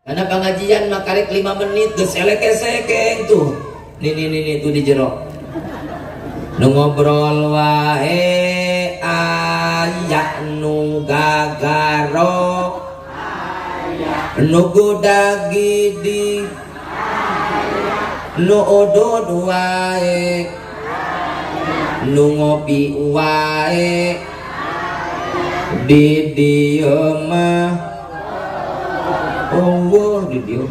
Karena pengajian makarek 5 menit geus eleke-seke tuh. Nih tuh di jero. Nu ngobrol wae aya nu gagaro. Nu goda gidi. Nu odod wae. Nu ngopi wae. Di dieu mah Allah di dieu.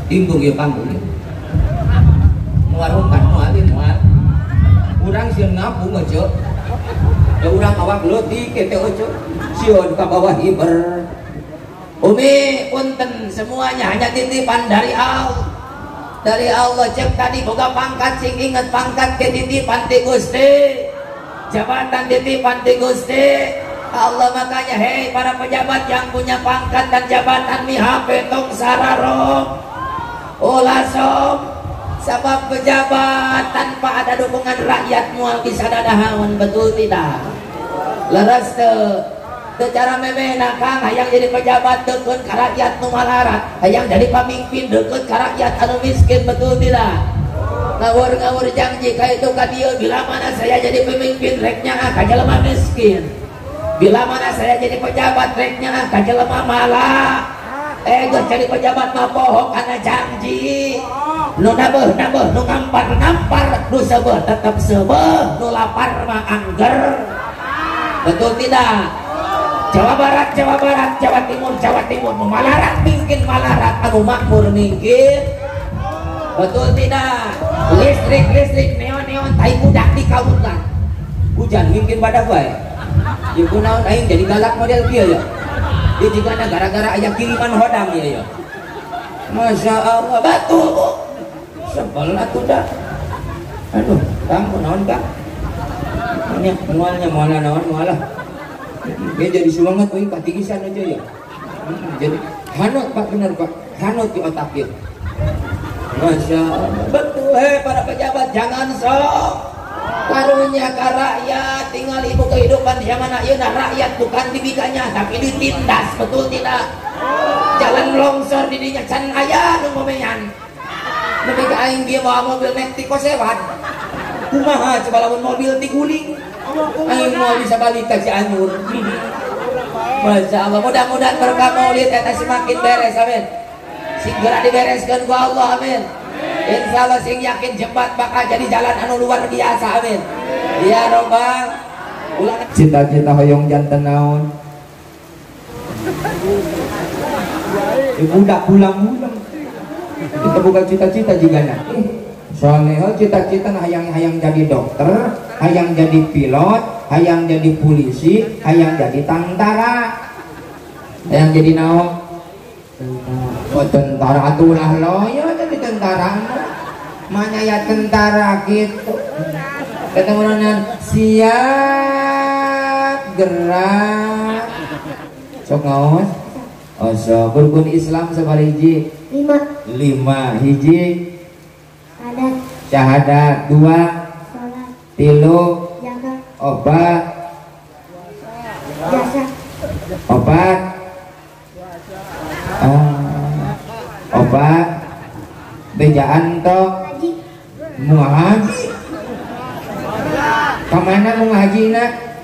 Timbung ya panggung ya. Muarungkan mualin mual. Urang sieun ngapung aja. Da urang awak leutik teh aja. Sieun ka bawah hiber. Umi punten semuanya hanya titipan dari Allah. Dari Allah cek tadi boga pangkat sing inget pangkat ke titipan ti Gusti. Jabatan titipan ti Gusti. Allah makanya hei para pejabat yang punya pangkat dan jabatan mihape tong sararong. Ulah som sebab pejabat tanpa ada dukungan rakyat mual bisa dadahaun, betul tidak? Leres teu. Secara memena kang hayang jadi pejabat deket ka rakyat nu malarat, hayang jadi pamimpin deket ka rakyat anu miskin, betul tidak? Ngawur janji ka itu ka dieu, bila mana saya jadi pemimpin reknya ka jelema miskin. Bila mana saya jadi pejabat reknya ka jelema malah. Geus jadi pejabat mah poho kana janji. Nu nabeuh nu ngampar nu seubeuh tetep seubeuh, nu lapar mah angger. Betul tidak? Jawa Barat, Jawa Timur, malarat mungkin malarat, anu makmur mungkin. Betul tidak? Listrik, neon, tai budak dikawunkan. Hujan mungkin badak wae. Ieu kunaon aing jadi galak model kieu ya. Ieu jigana gara-gara aya kiriman hodam ya. Masya Allah, betul Bu. Sebel atuh dah. Aduh, Kang kunaon Kang? Ini mualnya naon mualah. Dia jadi semangat tuh patigisan aja ya. Jadi hanut Pak, bener Pak, hanut di otak ya. Masya Allah, betul para pejabat jangan sok karunya ke rakyat, tinggal ibu kehidupan zaman ayeuna rakyat bukan dibikanya tapi ditindas, betul tidak? Jalan longsor di dinya can aya nu momean. Nepi ka aing dia bawa mobil nek ti kosewan. Kumaha coba lamun mobil ti guling. Aing mau bisa balik ke Cianjur. Masya Allah, mudah-mudahan berkah maulid eta semakin beres, amin. Segera dibereskan ku Allah, amin. Insya Allah sing yakin jembat bakal jadi jalan anu luar biasa, amin. Ya Robbal. Ulang cita-cita hoyong janten naon. Budak pulang-pulang. Kita buka cita-cita jigana. Soalnya cita-cita hayang jadi dokter, hayang jadi pilot, hayang jadi polisi, hayang jadi tentara, hayang jadi naon? Oh tentara atulah lo ya jadi tentara, mana ya tentara gitu. Ketemuan siap gerak, sok ngawas, oh so rukun Islam sabariji 5 hiji. Syahadat 2 salat 3 zakat obat jasa obat obat bejaan toh mau haji kemana mau haji nak?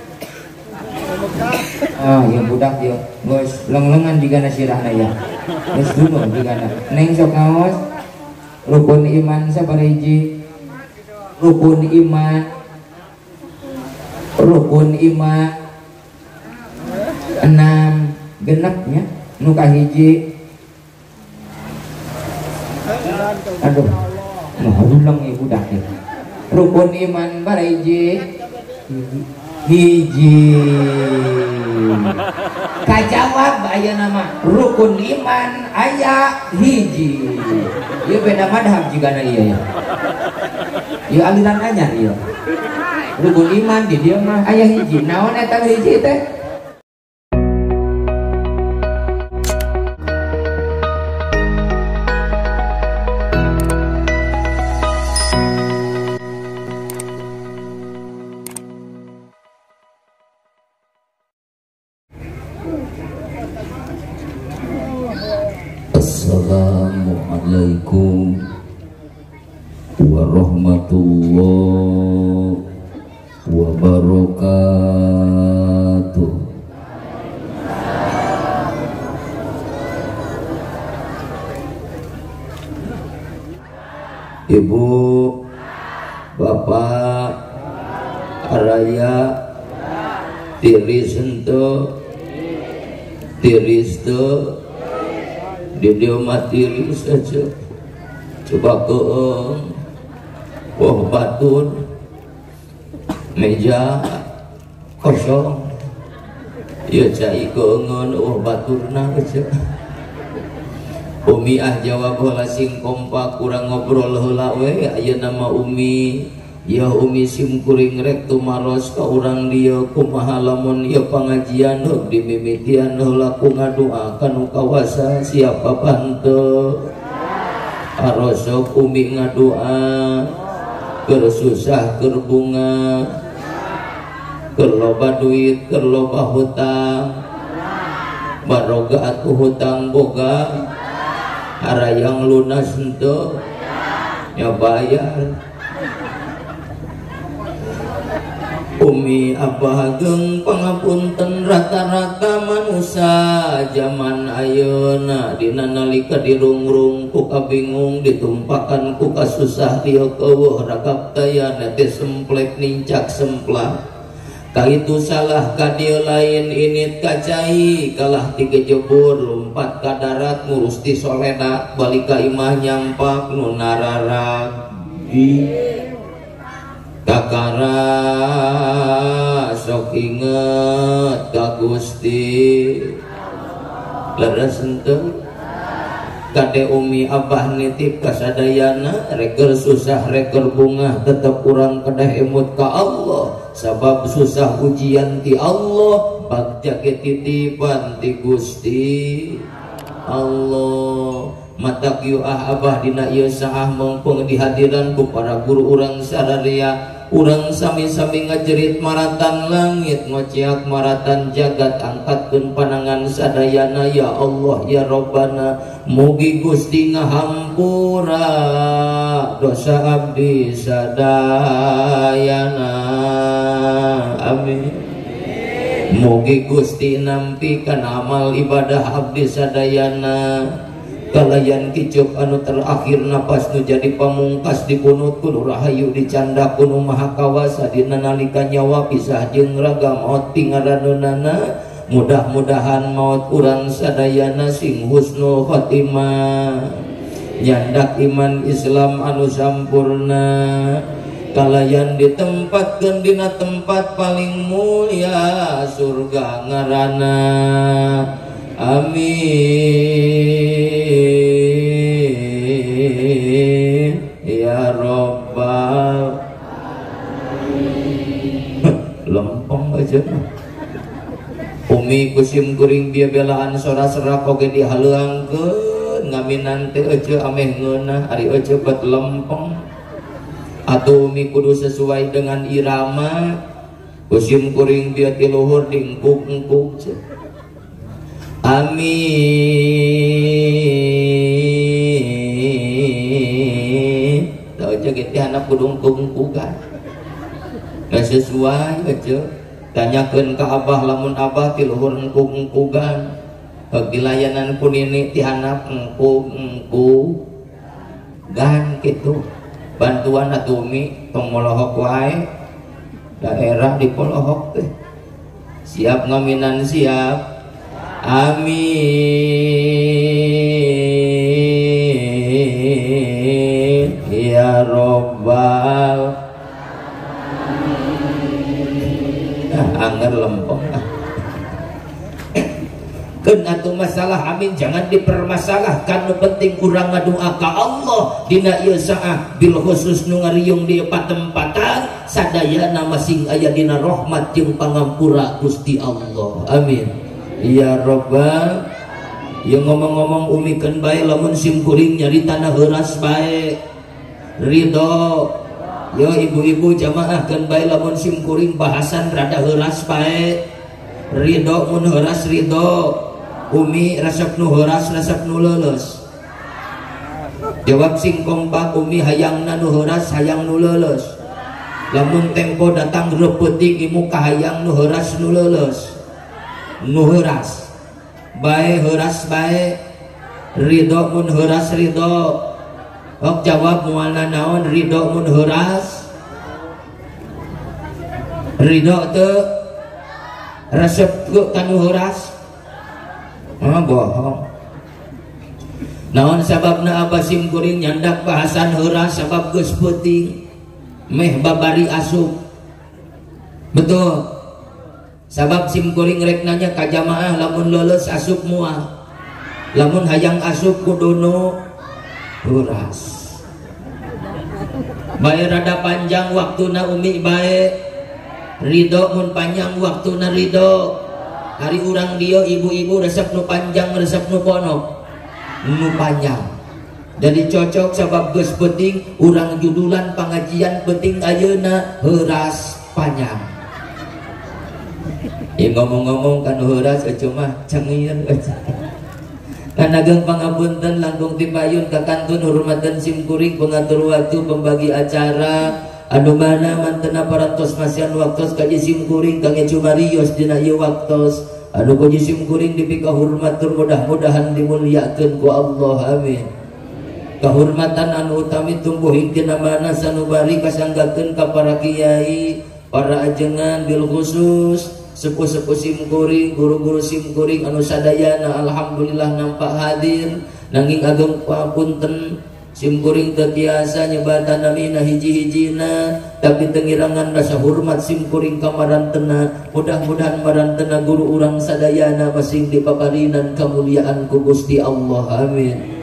Ya budak dia bos leng-lengan digana sirahna ya bos dulu digana neng sok ngaos. Rukun iman sabariji, rukun iman 6 genepnya nu kahiji. Aduh mau ulang ya budak ya. Rukun iman bariji hiji. Kajawab aya nama rukun iman aya hiji. Ieu beda madhab jigana ieu ya. Ieu aliran anyar ieu. Rukun iman di dieu mah aya hiji. Naon eta hiji teh? Assalamualaikum warahmatullahi wabarakatuh. Ibu, bapak, araya, tiris ento, tiris tuh, di dia mati saja. Coba ke wah batur, meja kosong, ya cai keungan wah baturna aja. Umi jawab heula sing kompak kurang ngobrol heula we aya nama Umi. Ya Umi sim kuring rek tumaros ka urang dieu kumaha lamun ieu pangajian heuk dimimitian heula ku ngadoakan nu kawasa siapa panteu. Arosok Umi ngadoa keur susah keur bunga keur loba duit keur loba hutang baroga atuh hutang boga harayang lunas henteu nya bayar. Umi abahgeung pangapunten rata-rata manusia zaman ayeuna dina nalika dirungrung ku kabingung ditumpakan ku kasusah dieu keueuh ragap daya teh semplek nincak semplah. Kaitu salah ka dieu lain init kacai kalah digejebur lompat ka darat ngurus ti solena balik ka imah nyampak nu nararag kakara sok inget ka Gusti leres henteu. Kade Umi abah nitip kasadayana reker susah reker bunga tetep kurang kedah emut ka Allah sabab susah ujian ti Allah bagja ke titipan ti Gusti Allah. Matak yu abah dina ieu saah mengpeng dihadiran ku para guru urang sararia urang sami-sami ngajerit maratan langit ngociak maratan jagat angkatkeun panangan sadayana ya Allah ya Rabbana mugi Gusti ngahampura dosa abdi sadayana amin. Mugi Gusti nampi kana amal ibadah abdi sadayana kalayan kicuk anu terakhir napas nu jadi pamungkas dipunut kudu rahayu dicanda kudu maha kawasa dina nalika nyawa pisah jeung raga maot pingaranunana. Mudah-mudahan maut urang sadayana sing husnul khotimah nyandak iman Islam anu sampurna kalayan ditempatkeun dina tempat paling mulia surga ngaranna amin ya Rabbal lempeng aja. Umi kusim kuring dia belaan sora serak oge dihaleuangkeun ngaminan teh aja ameh ngeunah ari aja bet lempeng atuh Umi kudu sesuai dengan irama kusim kuring dia ti luhur dingkuk-engkuk amin. Tau aja gitu anak kudung-kudung-kugan gak sesuai aja. Tanyakeun ka abah lamun abah ti luhur engkuk-engkugan dilayanan kunini ti anak engkuk-engkugan kitu. Bantuan atuh Umi tong molohok wae daerah di polohok teh siap ngaminan siap amin ya Rabbal anger lempeng keun atuh masalah amin jangan dipermasalahkan nu penting urang ngadoa ka Allah dina ieu saah bil khusus nu ngariung di patempatan sadayana masing aya dina rahmat jeung pangampura Gusti Allah amin ya Rabbal. Ya ngomong-ngomong umikeun bae lamun sim kuring nyari tanah heuras bae ridho. Yo ibu-ibu jamaahkeun bae lamun sim kuring bahasan rada heuras bae ridho mun heuras ridho. Umi resep nu heuras resep nu leuleus Jawab sing kompak umi hayangna nu heuras hayang nu leuleus. Lamun tempo datang repeuting imu kahayang nu heuras nu leuleus. Nu heuras bae heuras bae ridho mun heuras ridho. Hok jawab mualna naon ridho mun heuras ridho teu resep ke kanu heuras. Bohong. Naon sababna Abah sim kuring nyandak bahasan heuras sabab geus peuting meh babari asup. Betul. Sabab sim kuring rek nanya ka jamaah lamun leuleus asup moal. Lamun hayang asup kudunu heuras. Bae rada panjang waktuna umi bae ridho mun panjang waktuna ridho. Hari urang dia ibu-ibu resep nu panjang resep nu ponok nu panjang. Jadi cocok sabab geus penting urang judulan pengajian penting ayeuna heuras panjang. Ngomong-ngomong kan heuras cuma cengir. Karena geng pangapunten langkung tipayun kakantun hormatan sim kuring pengatur waktu pembagi acara anu mana mantena parantos masian waktos kaji sim kuring kangge cumarios dina ieu waktos anu kaji sim kuring dipika hormat tur mudah-mudahan dimuliakeun ku Allah amin. Kahormatan anu utami tumbuh dina mana sanubari kasanggakeun ka para kiai para ajengan bil khusus sepuh-sepuh sim kuring guru-guru sim kuring anu sadayana alhamdulillah nampak hadir nanging ageng papunten sim kuring teu tiasa nyebatan namina hiji-hijina tapi tengirangan rasa hormat sim kuring ka marantena. Mudah-mudahan marantena guru urang sadayana masing dipaparinan kamuliaan ku Gusti Allah amin.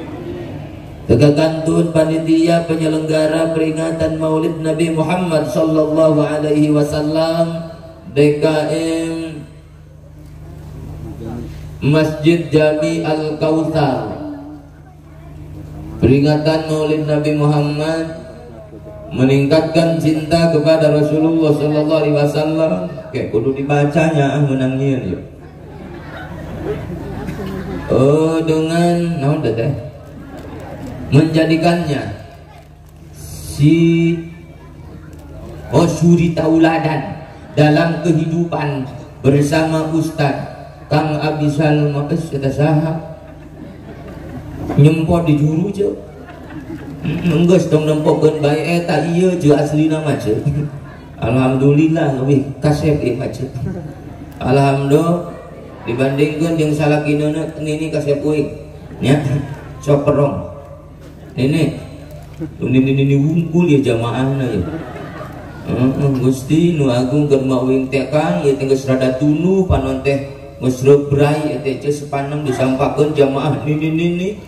Tegakantun panitia penyelenggara peringatan Maulid Nabi Muhammad sallallahu alaihi wasallam DKM Masjid Jami Al-Kautsar peringatan Maulid Nabi Muhammad meningkatkan cinta kepada Rasulullah sallallahu alaihi wasallam. Oke, kudu dibacanya menang nyieun yuk. Dengan naon teh? Menjadikannya suri tauladan dalam kehidupan bersama Ustaz Kang Abisal Maqes kita saha nyempot di juru je enggeus dong nempokeun bae eta ieu je aslina mah je. Alhamdulillah leuwih kasep ieu mah je. Alhamdulillah dibandingkeun jeung salakineuna nini kasep euy nya sok perong nini wungkul ya jamaahna ya. Gusti nu agung keur mauing teh Kang ieu teh geus rada tunu panon teh geus rebrai teh sepanem disampakeun jamaah nini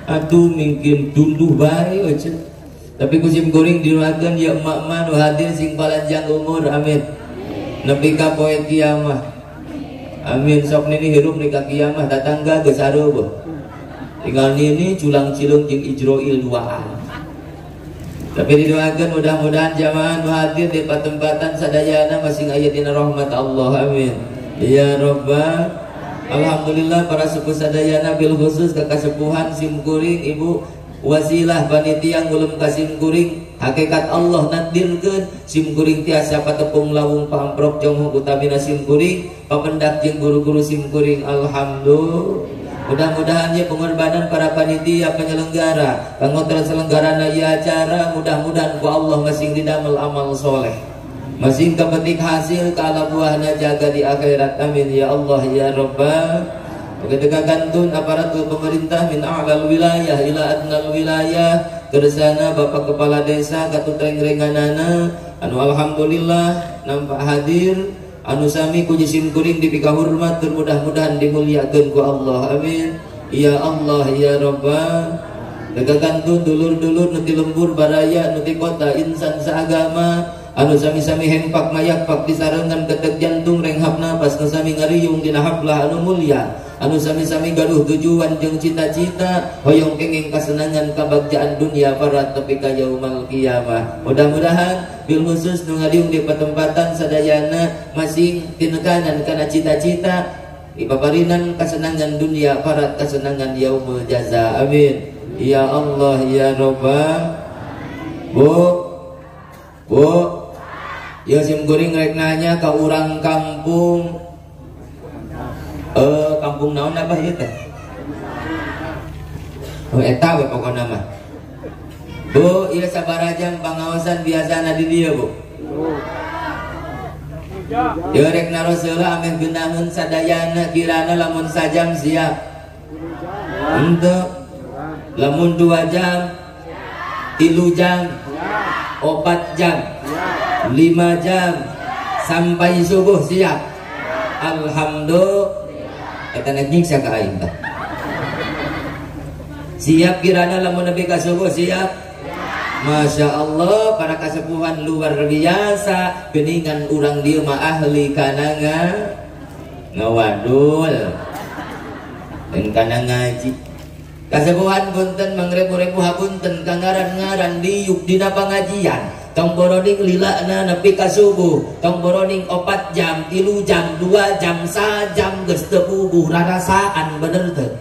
atuh mungkin tunduh bae we. Tapi kusim kuring diruakeun ya emak-emak nu hadir sing palanjang umur amin. Nepi ka poe kiamah. Amin sok nini hirup nika kiamah tatangga geus areueuh. Tinggal nini culang cilung jeung Ijroil duaan. Tapi didoakan mudah-mudahan jamaah nu hadir di tempatan sadayana masing aya dina rahmat Allah amin. Ya Rabbal alhamdulillah para sepuh sadayana bil khusus ka kasepuhan sim kuring ibu wasilah panitia ngulum ka sim kuring hakikat Allah naddirkeun sim kuring tiasa patepung lawung pamprok jong utamina sim kuring papendak jeung guru-guru sim kuring alhamdulillah. Mudah-mudahan ya pengorbanan para panitia penyelenggara kanggo terselenggarana ieu acara mudah-mudahan ku Allah masing didamel amal soleh masing kepetik hasil ka ala buahna jaga di akhirat amin ya Allah ya Rabbal. Begitu kagantun aparatur pemerintah min a'lal wilayah ila adnal wilayah kersana Bapak Kepala Desa katutreng-renganana anu alhamdulillah nampak hadir anu sami ku jisim kuring dipika hormat tur mudah-mudahan dimuliakeun ku Allah amin ya Allah ya Rabbal. Dagagantun dulur-dulur nu ti lembur baraya nu ti kota insan saagama anu sami-sami hempak mayakpak disarengan ketek jantung renghap napas nu sami ngariyung dina haflah anu mulya anu sami-sami gaduh tujuan jeung cita-cita hoyong kenging kasenangan kabagjaan dunia barat tepi ka yaumul qiyamah. Mudah-mudahan bil khusus nu ngadiung di patempatan sadayana masing tinekanan kana cita-cita ipaparinan kasenangan dunia barat kasenangan yaumul jaza amin Ya Allah ya Rabbah. Bu ya sim kuring rek nanya ke orang kampung kampung naon apa ieu teh? Eta we pokona mah. Bu, ieu sabaraha pangaosan biasana di dieu, Bu? Ieu rek naros heula ameh geunaheun sadayana kirana lamun sajam siap. Henteu. Lamun 2 jam, 3 jam, 4 jam, 5 jam sampai subuh siap. Alhamdulillah. Eta nyiksa ka aing tah. Siap kirana lamun nepi ka subuh siap. Masya Allah, para kasepuhan luar biasa. Geningan urang dieu mah ahli kana ngawadul dan kana ngaji. Kasepuhan punten mangrebu-rebu hapunten kangaran-ngaran diuk dina pangajian. Tong boroning lilana nepi ka subuh, tong boroning 4 jam, 3 jam, 2 jam, 1 jam geus teu puguh rarasaan bener teu?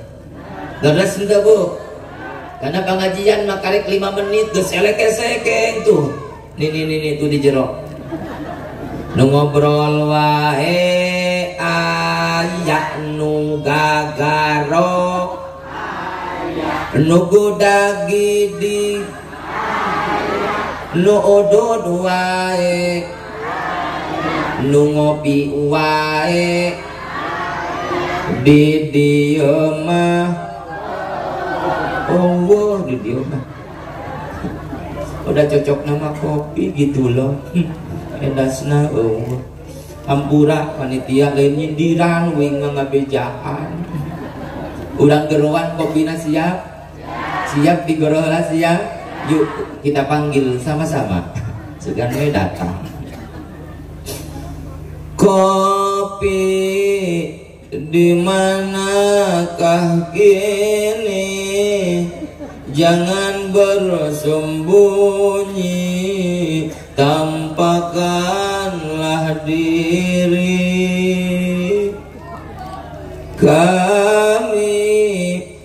Leres henteu Bu? Karena pengajian makarek 5 menit geus eleke-sekeng tuh. Nih tuh di jero. Nu ngobrol wae aya nu gagaro. Nu goda gidi. Nu odod wae. Nu ngopi wae. Di dieu mah Allah di dia mah udah cocok nama kopi gitu loh. Edasna Allah hampura panitia lain nyindiran wing ngabejaan. Urang gerowan kopina siap? Siap digorola siap? Yuk kita panggil sama-sama. Segan we datang. Kopi di manakah kini? Jangan bersembunyi, tampakkanlah diri. Kami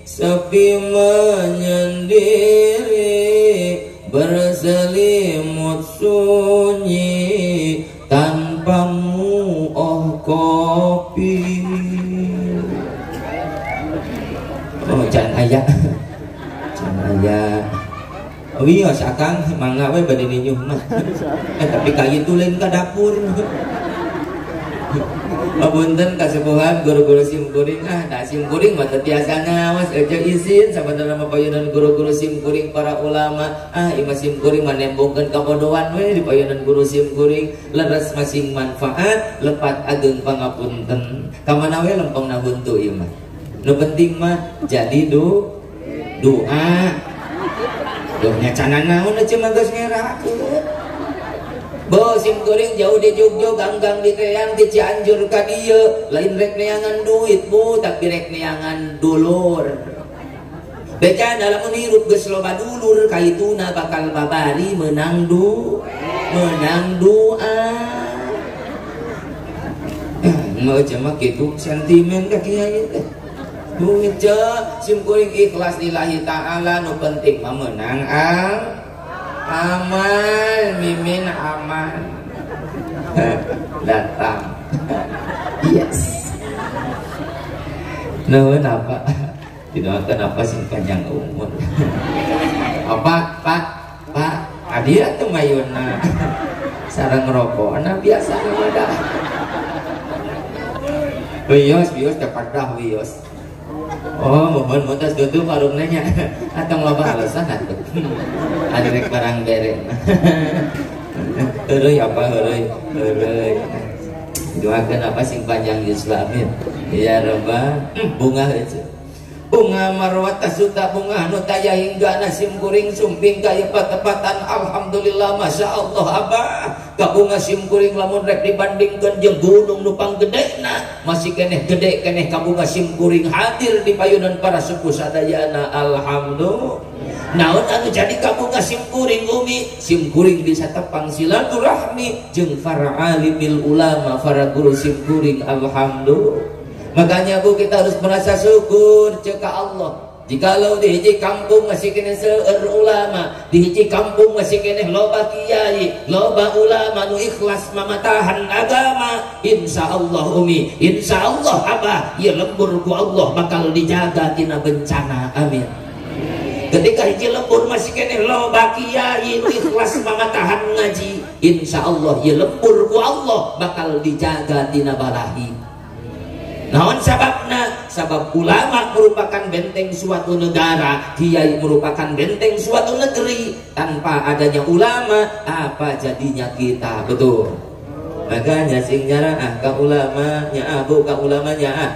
sepi menyendiri, berselimut sunyi, tanpamu oh kopi. Oh jangan ayah. Ya, wios akang mangga we bade ninyuh mah. Tapi kayu tulen ka dapur. Punten kasepuhan guru-guru simkuring da simkuring mah teu biasa ngawas aja izin sabadana mapayunan guru-guru simkuring para ulama. Imah simkuring mah nembongkeun kabodohan we di payunan guru simkuring leres masing manfaat lepat ageng pangapunten. Ka mana we lempengna huntu ieu mah. Nu penting mah jadi doa. Dohnya canan naon aja mah geus ngerakeun. Bo sim kuring jauh di Jogja ganggang di Kreang di Cianjur ka dieu lain rek neangan duit Bu tapi rek neangan dulur. Beca dalam menirup geus loba dulur kaituna bakal babari menang doa. Mau cuma kitu sentimen ka kieu teh. Duit sim kuring ikhlas lillahi ta'ala nu penting mah menang amal mimin amal datang. Yes. Nuhun apa? Didoakeun apa sing panjang umur. Apa Pak adia teh mayuna sareng ngerokokna biasa mah dah. Wios cepat dah wios. Oh, mohon montas tutup warung nanya. Atang loba alasan atuh. Ada rek barang bere. Heureuy apa heureuy. Doakeun apa sing panjang Islamin. Ya Rabbah, bunga heuh. Bunga marwat tasuta bunga nu taya hinggana sim kuring sumping kaya patepatan alhamdulillah masya Allah abah ka bunga sim kuring lamun rek dibandingkeun jeung gunung nu panggedena masih keneh gede keneh ka bunga sim kuring hadir di payunan para sepuh sadayana alhamdulillah. Naon anu jadi ka bunga sim kuring umi sim kuring bisa tepang silaturahmi jeung para alimil ulama para guru sim kuring alhamdulillah. Makanya Bu kita harus merasa syukur ceka Allah. Jikalau di hiji kampung masih kena seueur ulama, di hiji kampung masih kena loba kiai, loba ulama nu ikhlas mamatahan agama, insya Allah umi, insya Allah abah, ya lembur ku Allah bakal dijaga tina bencana, amin. Ketika hiji lembur masih kena loba kiai nu ikhlas mamatahan ngaji, insya Allah ya lembur ku Allah bakal dijaga tina balahi. Naon sababna? Sabab ulama merupakan benteng suatu negara, kiai merupakan benteng suatu negeri. Tanpa adanya ulama, apa jadinya kita? Betul. Makanya sing nyaraah ka ulama nyaah bu, ka ulama nyaah,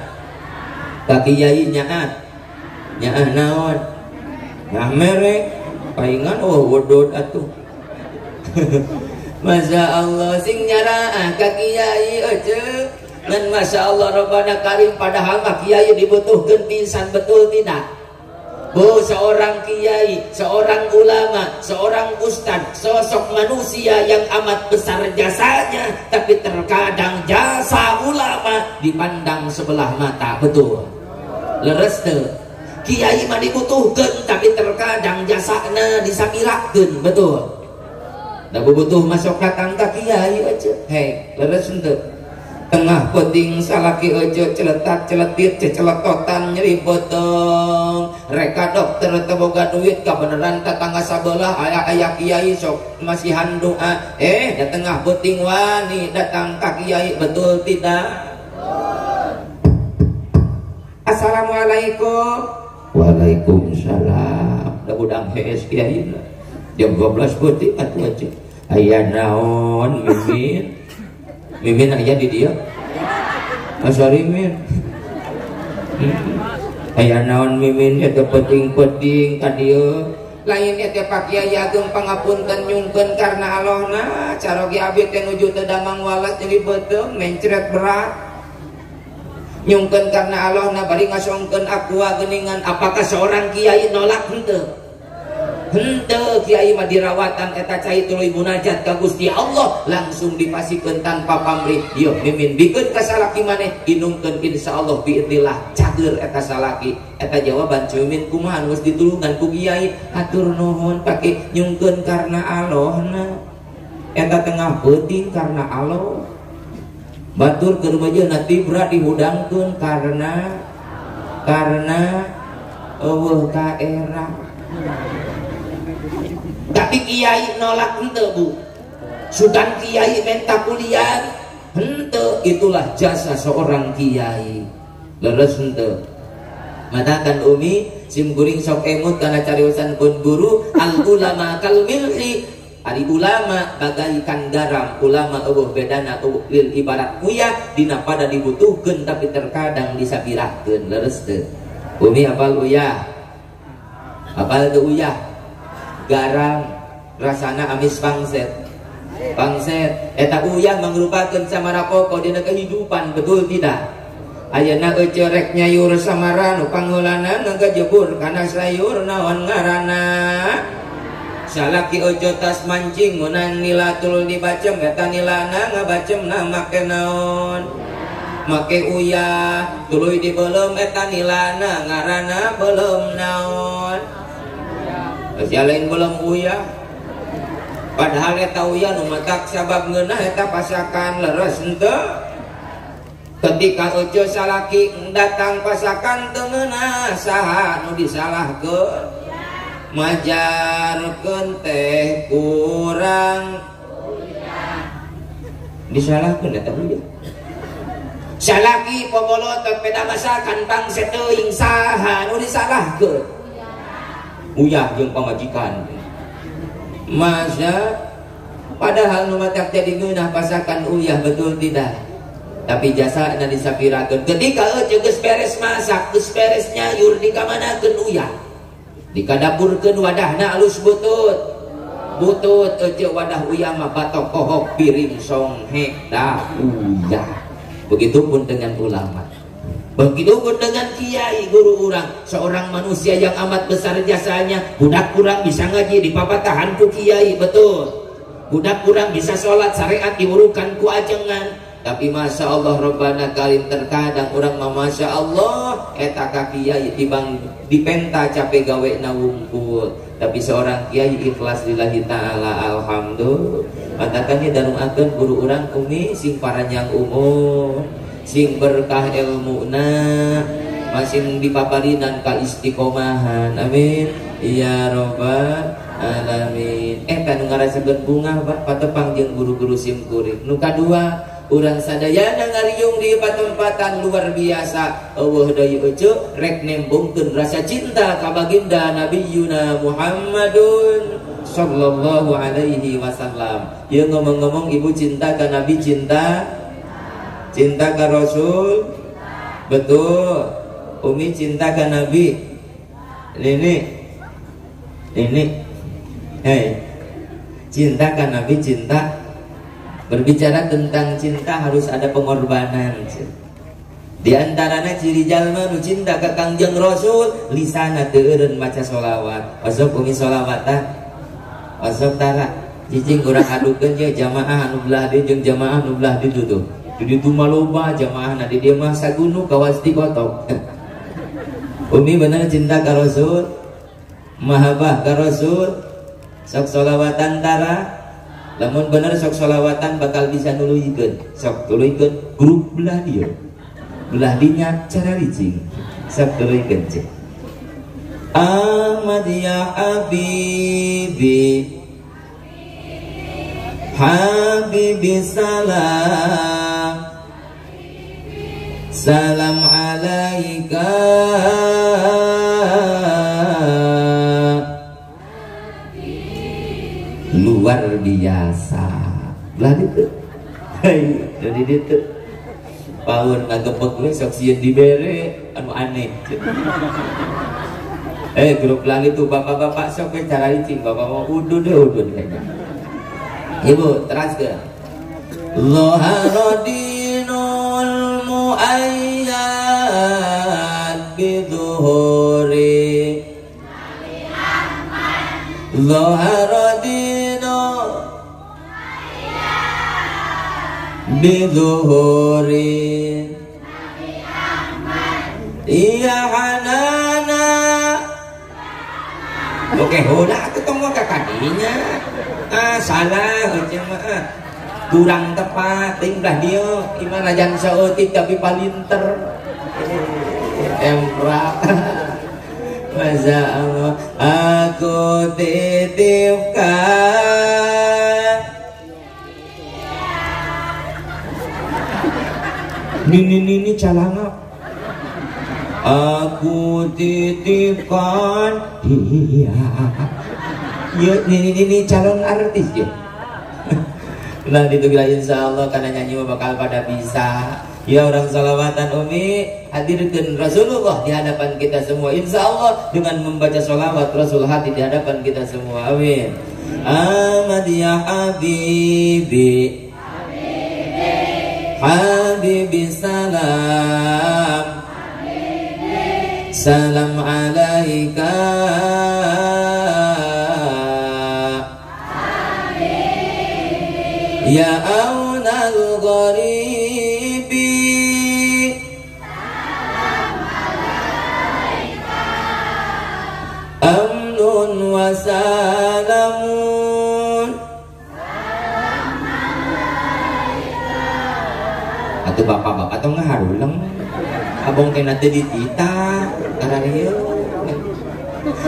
ka kiai nyaah, nyaah naon? Nyaah merek, paingan wedod atuh. Masya Allah sing nyaraah ka kiai aja. Dan Masya Allah Rabbana Karim, padahal mah kiai dibutuhkan pisan, betul tidak? Bu, seorang kiai, seorang ulama, seorang ustad, sosok manusia yang amat besar jasanya, tapi terkadang jasa ulama dipandang sebelah mata, betul? Leres tuh. Kiai mah dibutuhkan, tapi terkadang jasana disakirakeun, betul? Da butuh masuk datang ka kiai aja. Hei, leres tuh. Tengah penting salaki aja celetak celetit ceceletotan nyeri beteng reka dokter teboga duit kebenaran tetangga sabelah ayah kiai sok masih doa da tengah penting wani datang ka kiai, betul tidak? Assalamualaikum. Waalaikumsalam. Da budang HS kiai jam 12 penting atuh aja. Aya naon mimin? Mimin aja di dia, sorry Min. Aya naon Mimin eta penting-penting ka dieu. Lain eta Pak Kiai Ageng pangapunten nyungkeun karena Allahna, carogi abdi teh nuju teu damang walas jadi beuteung mencret berat. Nyungkeun karena Allahna bari ngasongkeun aqua geuningan, apakah seorang kiai nolak henteu? Henteu, kiai mah dirawatan eta cai tuluy munajat ka Gusti Allah langsung dipasikeun tanpa pamrih. Yo mimin bikeun ka salaki maneh inungkeun insyaallah biidznillah cager eta salaki. Eta jawaban mimin kumaha geus ditulungan ku kiai, atur nuhun pake nyungkeun karena Allahna. Eta tengah penting karena Allah. Batur keur rumajeuna tibra dihudangkeun karena eueuh ka era. Tapi kiai nolak henteu bu, sudan kiai minta kuliah henteu, itulah jasa seorang kiai. Leres henteu. Matakan umi sim kuring sok emut kana cariosan pun guru, al ulama kal milhi, ari ulama bagaikan garam, ulama eueuh bedana lil ibarat uyah dina pada dibutuhkeun tapi terkadang disabirakeun. Leres teu? Umi apal uyah? Apal teu uyah? Garam rasana amis pangset eta uyah mangrupakeun samara pokok dina kehidupan, betul tidak? Ayeuna eueuh rek nyayur samara nu pangeulana ngagajebur kana sayur naon ngaranna? Salaki eueuh tas mancing munang nilatul dibacem eta nilana ngabacemna make naon? Make uyah tuluy dibeuleum eta nilana ngaranna beuleum naon? Lain belum uyah, padahal eta uyah nu matak sabab ngeunah eta pasakan. Leres henteu? Ketika eueuh salaki datang pasakan teu ngeunah saha nu disalahkeun? Majarkeun teh kurang disalahkeun eta uyah. Salaki pogolotot peda masakan bangsa teuing saha nu disalahkeun? Uyah jeung pamajikan. Masa padahal nu matak jadi ngeunah pasakan uyah, betul tidak? Tapi jasa na disapirakeun. Ketika eueuh geus beres masak, geus beres nyayur dikamanakeun uyah? Dikadapurkeun wadahna alus butut. Butut eueuh wadah uyah mah batok kohok piring songhe da uyah. Begitupun dengan ulama. Begitupun dengan kiai guru urang, seorang manusia yang amat besar jasanya. Budak kurang bisa ngaji di papatahan ku kiai, betul. Budak kurang bisa sholat syariat diurukan ku ajengan. Tapi Masya Allah Rabbana kalim terkadang orang Masya Allah eta ka kiai tibang dipenta capek gawe na wungkul. Tapi seorang kiai ikhlas lillahi ta'ala alhamdulillah. Katakannya darungakeun guru orang umi sing paranjang umur, sing berkah ilmuna, masing dipaparinan ka istiqomahan. Amin ya rabbal alamin. Eta nu ngarasakeun bunga patepang jeung guru-guru simkuring. Nu kadua urang sadayana ngariung di tempatan luar biasa. Allah deui euceuk rek nembongkeun rasa cinta ka baginda Nabiyuna Muhammadun sallallahu alaihi wasallam. Ieu ngomong-ngomong ibu cinta ka Nabi, cinta ka Rasul. Betul. Umi cinta ka Nabi. Ini hei, cinta ka Nabi, cinta. Berbicara tentang cinta harus ada pengorbanan. Di antaranya ciri jalma nu cinta ka Kangjeng Rasul lisana teu eureun maca sholawat. Osok umi sholawatan. Osok tara. Cicing urang adukeun ye jamaah anu belah dieu jeung jamaah anu belah ditu tuh. Di ditu mah loba jamaahna, di dieu mah sagunu kawasti kotok. Umi bener cinta ka Rasul, mahabbah ka Rasul. Sok sholawatan tara. Lamun bener sok sholawatan bakal bisa nuluyikeun. Sok tuluyikeun grup belah dia. Belah dinya cara ricing. Sok tuluyikeun cek. Ahmad ya Habibi, Habibi salam, salam alaika. Luar biasa. Belah ditu. Hei, jadi ditu. Paun ngagepek we sok sieun dibere anu aneh. Grup lali tuh bapak-bapak sok we cara licing, bapak mau udun kayaknya. Ibu teraskeun. Loharodinul muayyad bidzuhuri Loharodinul bidzuhuri iya hanana. Oke, hoda aku tunggu ke kadinya. Salah mah. Kurang tepat, tinggal dia iman ajan saeutik tapi palinter. Empra. Masa Allah aku titipkan. Nini calanga. Aku titipkan dia. Ya, ini calon artis ya. Nah ditugila insya Allah karena nyanyi bakal pada bisa. Ya orang salawatan umi hadirkan Rasulullah di hadapan kita semua insya Allah dengan membaca sholawat Rasul hati di hadapan kita semua. Amin. Ahmad ya Habibi, Habibi salam, salam alaika. Ya aunal gharibi, amnun wa salamun. Atuh bapak-bapak atau ngaharulang abong teh nanti ditita kararieu.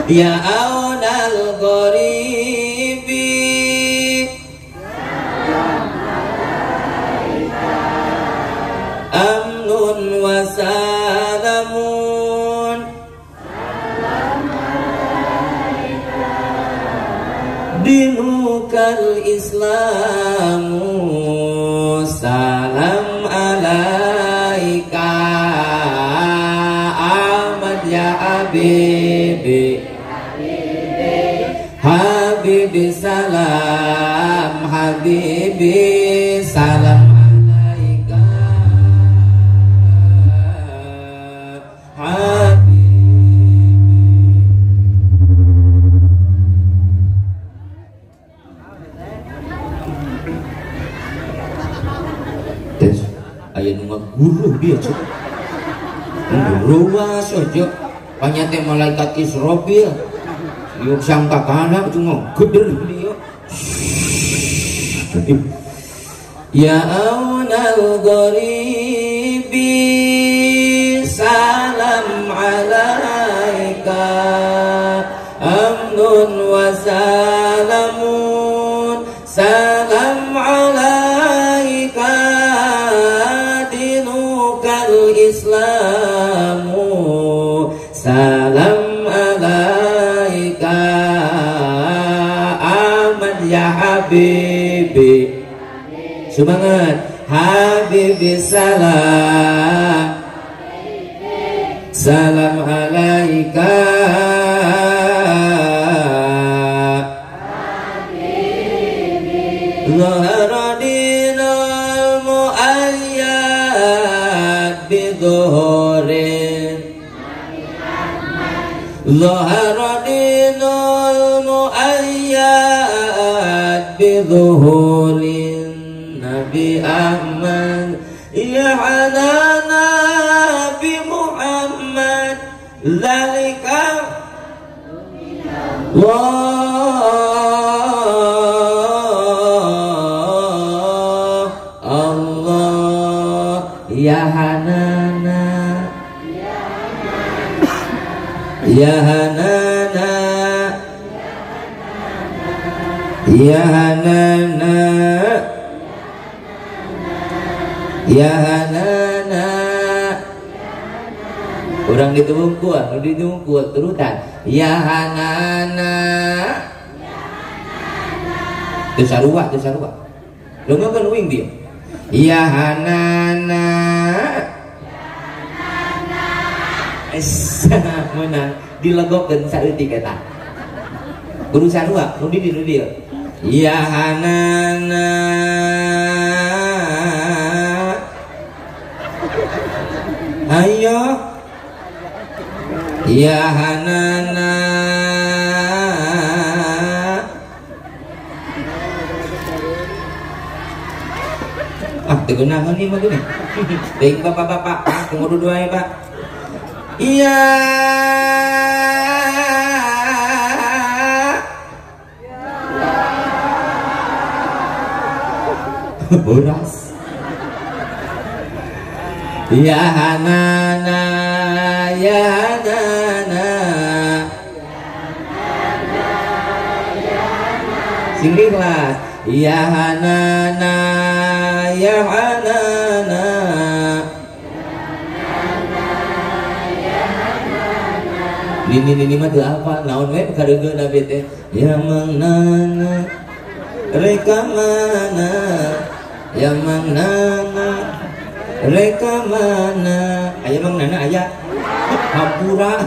Ya aunal gharibi, amnun wa salamun. Dinukal islamu, salam alaika. Ahmad ya Habibi, Habibi salam, Habibi salam. Tes aya nu ngaguru dia cek ruas aja banyak teh malaikat Israfil yuk sangka kana cuma geder dia ya aunal gharibi salam alaika amnun wa salamun salam alaika dinukal islamu salam alaika aman ya habibi semangat habibi salam salam alaika Zahara dinul mu'ayyad biduhurin Zahara dinul mu'ayyad biduhurin Nabi Ahmad ya ala Nabi Muhammad zalika Allah ya Hanana ya Hanana ya Hanana ya Hanana orang ditunggu terutan ya Hanana Tesarua lo nggak wing dia ya Hanana menang dilegokeun saeutik eta kudu sarua nu di dia ya Hanana ayo ya Hanana tegunahan nih begini baik bapak-bapak tunggu dua ya pak iya boras ya Hanana ya Hanana singgilah ya Hanana ya Hanana ini mah teu apa naon we kadeungeun abi teh ya mangnana reka mana ya mangnana reka mana aya mangnana aya hampura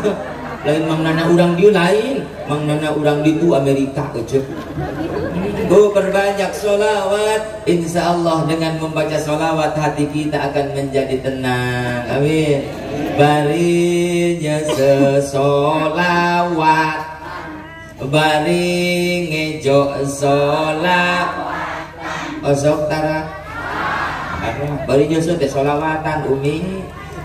lain mangnana urang dieu lain mangnana urang ditu Amerika kecep berbanyak sholawat insya Allah dengan membaca sholawat hati kita akan menjadi tenang amin barinya sesholawat bari ngejo sholawat osok tara bari nyoso teh sholawatan umi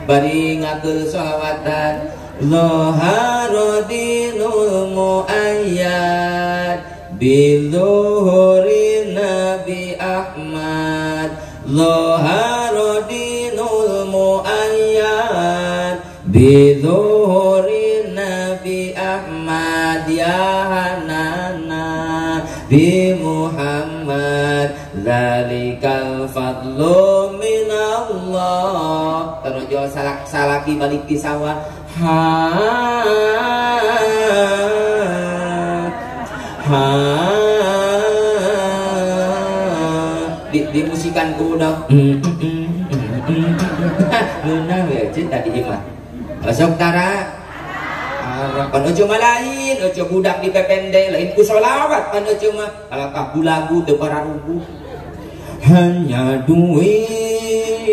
bari ngatur sholawatan loharodinul mu'ayyad bizuhuri Nabi Ahmad loharodinul mu'ayyad bizuhuri Nabi Ahmad ya Hanana bi Muhammad zalikal fadlu minallah terus salaki balik di sawah dimusikan ku udah benar ya cinta di iman besok tara pan cuma lain ojo budak di pepende lain ku sholawat pan cuma alakah lagu teu pararubuh hanya duit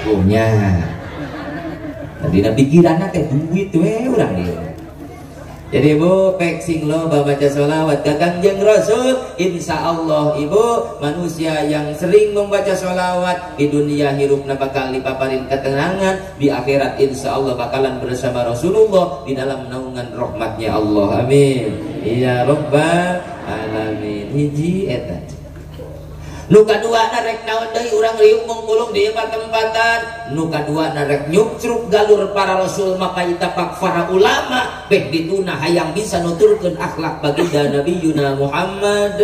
punya tadi pikiran teh duit we urang dia Jadi ibu pek sing loba baca sholawat ke Kangjeng Rasul, insya Allah ibu manusia yang sering membaca sholawat di dunia hirupna bakal dipaparin ketenangan, di akhirat insya Allah bakalan bersama Rasulullah di dalam naungan rahmatnya Allah. Amin ya rabbal alamin. Hiji eta nu kadua narek naon deui urang riuk mengkulung di tempatan, nu kadua narek nyukruk galur para rasul maka itapak para ulama beh dituna hayang bisa nuturkeun akhlak baginda Nabiyuna Muhammad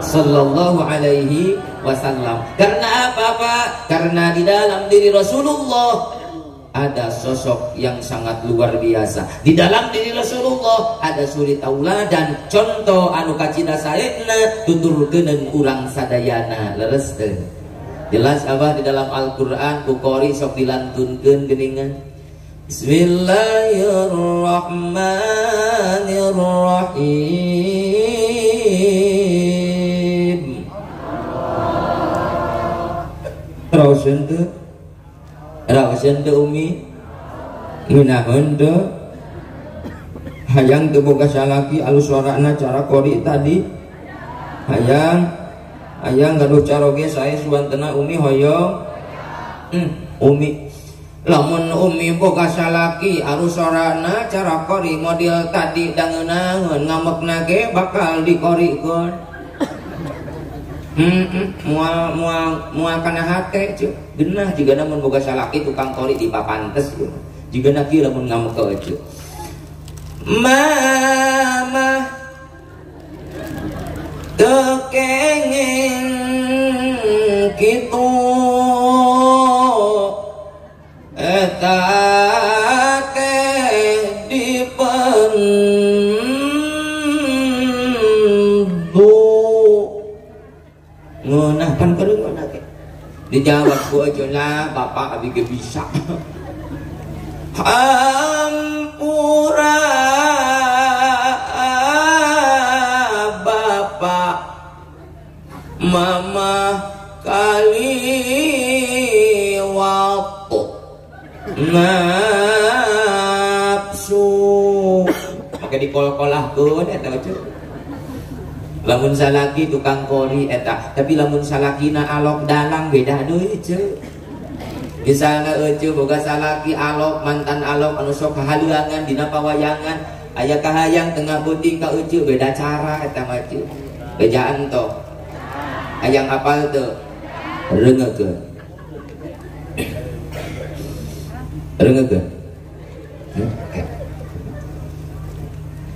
sallallahu alaihi wasallam. Karena apa Pak? Karena di dalam diri Rasulullah ada sosok yang sangat luar biasa. Di dalam diri Rasulullah ada suri tauladan, contoh anu kacina saena tuturkeun urang sadayana leres teu. Jelas apa di dalam Al-Qur'an ku qori sok dilantunkeun geuningan. Bismillahirrahmanirrahim. Rawasen teu rawasen teu umi ngeunaheun teu hayang teu boga salaki alus suarana cara qori tadi hayang gaduh caroge sae suantena umi hoyong umi lamun umi boga salaki alus suarana cara qori model tadi da ngeunaheun ngamekna ge bakal diqorikeun. Mual kana hate ceu genah jigana mun boga salaki tukang qori di papantes jigana kieu lamun ngameke ceu mama tekenging kitu eta teh ngeunah kan kereungeunah ge dijawab ku aja lah bapak abi ge bisa. Hampura bapak mama kali waktu nafsu maka dikol-kolahkeun eta ceu. Lamun salaki tukang qori eta, tapi lamun salakina alok dalang beda deui ceu. Misalna euceu boga salaki alok mantan alok anu sok kahaluangan dina pawayangan, aya kahayang tengah beuting ka euceu beda cara eta mah ceu. Bejaan toh. Hayang apal teu? Reungekeun. Reungekeun.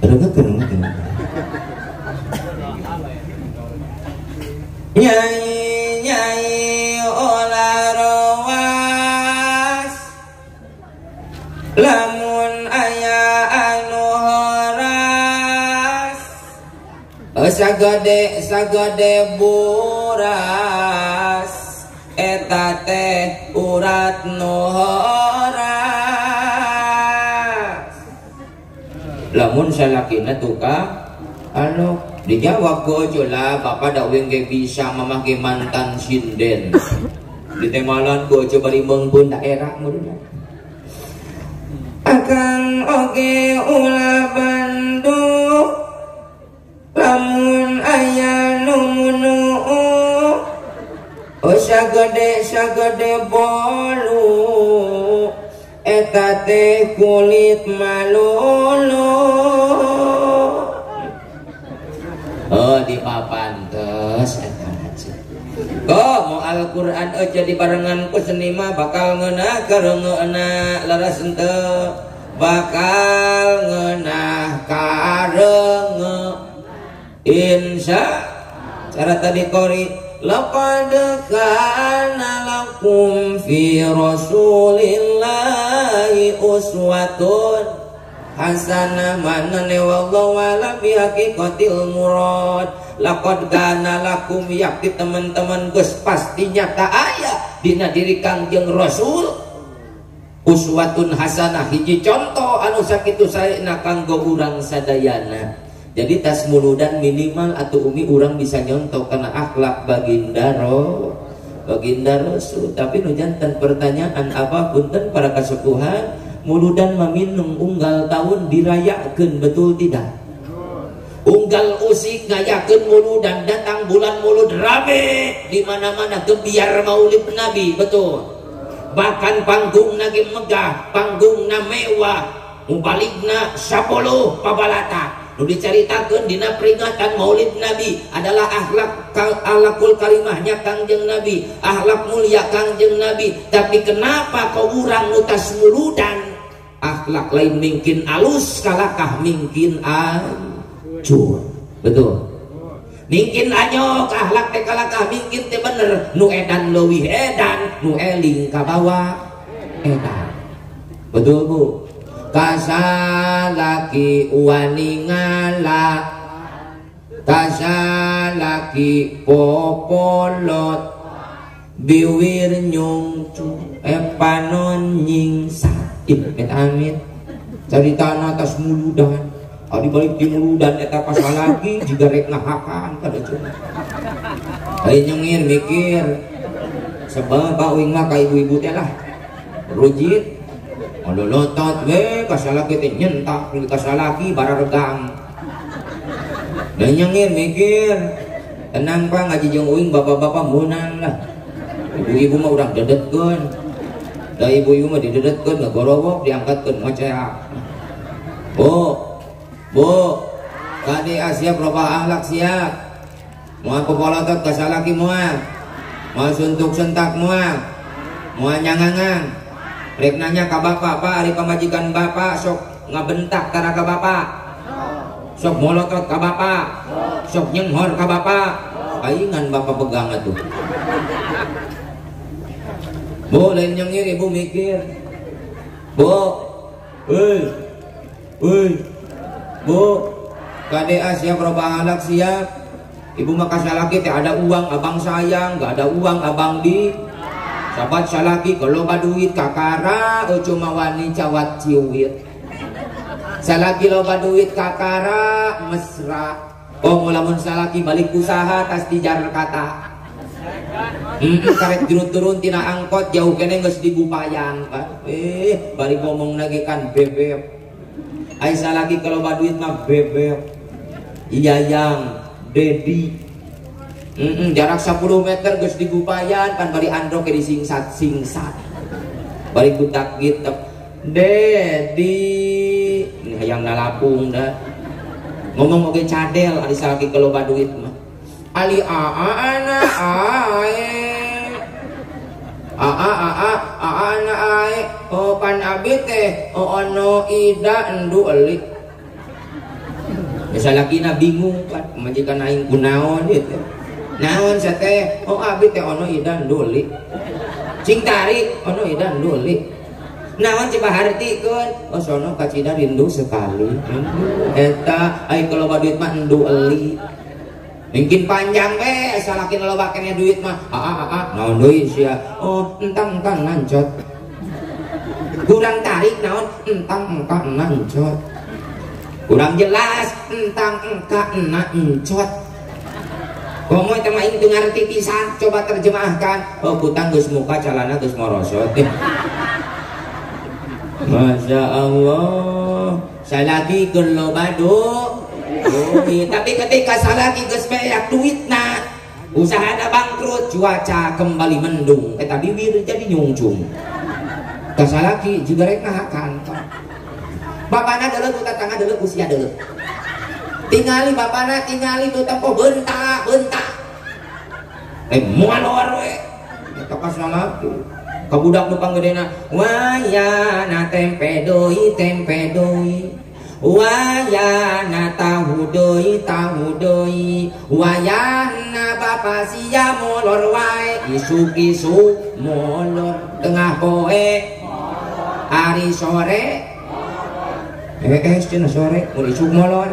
Reungekeun. Nyai olah rawas lamun aya anu horas sagede buras eta teh urat nu horas lamun salakina tukang anu dijawab ku aja lah bapak da weng ge bisa mamake mantan sinden di temalan ku aja bari meungpeun daerah meureun akan oge ulah Bandung lamun aya nu munuu sagede bolu eta teh kulit malulu. Oh di papantes eta aja. Kok mau Al-Qur'an aja dibarengan ku seni mah bakal ngeunah kareungeuna leres henteu bakal ngeunah kareunge insya cara tadi qori laqad kana lakum fi rasulillahi uswatun hasanah manane wallahu alam bi haqiqatil murad. Laqad kana lakum yakti teman-teman geus pasti nyata aya dina diri Kangjeng Rasul uswatun hasanah hiji contoh anu sakitu saena kanggo urang sadayana. Jadi tas muludan minimal atau umi urang bisa nyontoh karena akhlak baginda Rasul. Tapi nu jantan pertanyaan apa punten para kasepuhan Muludan maminung unggal tahun dirayakeun betul tidak? Unggal usik ngayakeun muludan, datang bulan mulud rame di mana-mana gebiar maulid Nabi, betul. Bahkan panggung nage megah, panggung na mewah, mubaligna 10 pabalata. Nu dicaritakeun dina peringatan maulid Nabi adalah akhlakul karimahnya Kangjeng Nabi, akhlak mulia Kangjeng Nabi. Tapi kenapa kau urang nu tas muludan akhlak lain mungkin alus kalakah mungkin ancur, betul. Mungkin anyok akhlak teh kalakah mungkin teh bener, nu edan leuwih edan, nu eling ka bawah edan, betul Bu. Kasalaki wani ngala, kasalaki popolot, biwir nyungcu panon nyingsa. Amit cerita atas muludan, di balik di muludan eta pasal lagi juga rek ngahakan kada cuma. Ayo nyengir mikir, sebab bawing mah ka ibu-ibu teh lah, rujit. Kalau lotot we kasalaki teh nyentak kasalaki bararegang. Dan nyengir mikir, tenang Pak ngaji jeung uing bapak-bapak meunang lah. Ibu-ibu mah urang dedetkeun. Da ibu-ibu mah didedetkeun ngagorowok diangkatkeun ngocea. Bu, tadi siap loba akhlak siap. Moal popolotot kasalaki moal. Moal suntuk sentak moal. Moal nyangangang. Rek nanya ka bapak, Pak, ari pamajikan bapak sok ngabentak kana ka bapak. Sok molotot ka bapak. Sok nyenghor ka bapak. Aingan bapak pegang atuh. Bu, lain nyengir ibu mikir. Bu. Bu. KDA siap robah anak siap. Ibu mah kasalaki teh ada uang abang sayang, gak ada uang abang di sahabat salaki kalau baduit kakara cuma wani cawat ciwit. Salaki loba duit kakara mesra. Lamun salaki balik usaha tas dijar kata. Karek turun tina angkot jauh kene geus digupayan Pak. Balik ngomong lagi kan bebek. Ai salaki kalau baduit mah bebek. Iya yang dedi. Jarak 10 meter geus digupayan kan bari androk ke disingsat bari budak gitu dedi ini hayang nalapung dah ngomong oge cadel ari salaki kalau baduit mah ali ana ae pan abi teh ono ida endu elik salakina bingung kan majikan aing kunaon gitu. Naon sate abi teh ono idan duli. Cing tarik ono idan duli. Naon coba hartikeun sono ka Cida rindu sekali. Eta ai kalau baduit mah endu eli. Mungkin panjang we salaki loba keneh duit mah. Naon deui sia? Entang nancot. Kurang tarik naon entang nancot. Kurang jelas entang nancot. Komo eta mah ing ngarti pisan, coba terjemahkan. Kutang geus muka calana geus morosot. Masya Allah. Salaki keur loba duit. Tapi ketika salaki geus beak duitna, usahana bangkrut, cuaca kembali mendung, eta bibir jadi nyungcung. Kasalaki juga rek ngahakan. Bapana deuleu ku tatangga deuleu usia deuleu. Tingali bapana tingali tu tempo bentak mualor we eta kasalaki ka budak nu panggedena wayana tempe deui wayana tahu deui wayana bapa sia molor wae isuk molor tengah poe hari sore cenah sore mun isuk molor.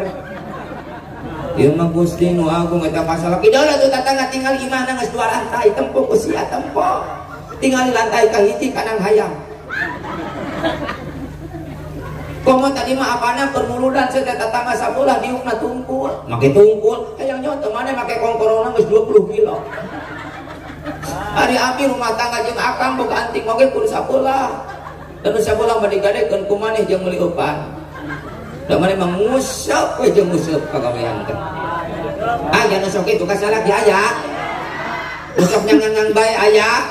Ieu mah Gusti nu agung eta kasalaki deuleu tu tatangga tinggal imahna geus 2 lantai tempo usia tempo. Tinggal lantai kahiji kanang hayang. Komo tadi mah apana permuludan saya tatangga sabulah diukna tungkul. Make tungkul hayang nyoto mana make kongkorona geus 20 kilo. Hari abi rumah tangga jeung akang boga anting oge kudu sabulah. dan sabulang badigadekeun ku maneh jeung meuli eupan da maneh mangusap we jeung useup pagawean teh aya nu sok kitu ka salaki aya usok nyangang bae aya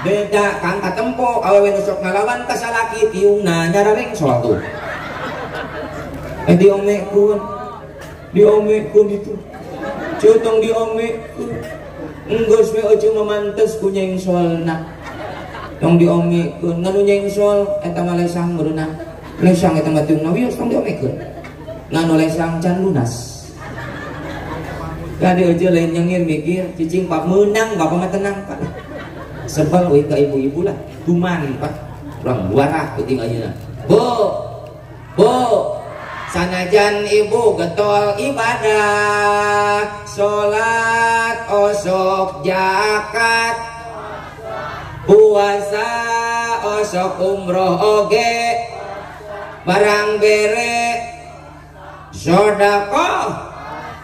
beda kang katempo awewe nu sok ngalawan ka salaki tiungna nyarareng soal tuh diomekun itu cutong diomekun enggeus we eueuh memantes ku nyeng soalna tong diomekun nganu nyeng soal eta mah lesang beunang lesang eta mah tiungna wios tong diomekun nganu lesang can lunas kade eueuh lain nyengir mikir cicing pak meunang bapak mah tenang pak sebal we ka ibu-ibu lah kuman pak urang buarah penting ayeuna bu sanajan ibu getol ibadah sholat osok zakat puasa osok umroh oge barang bere sedekah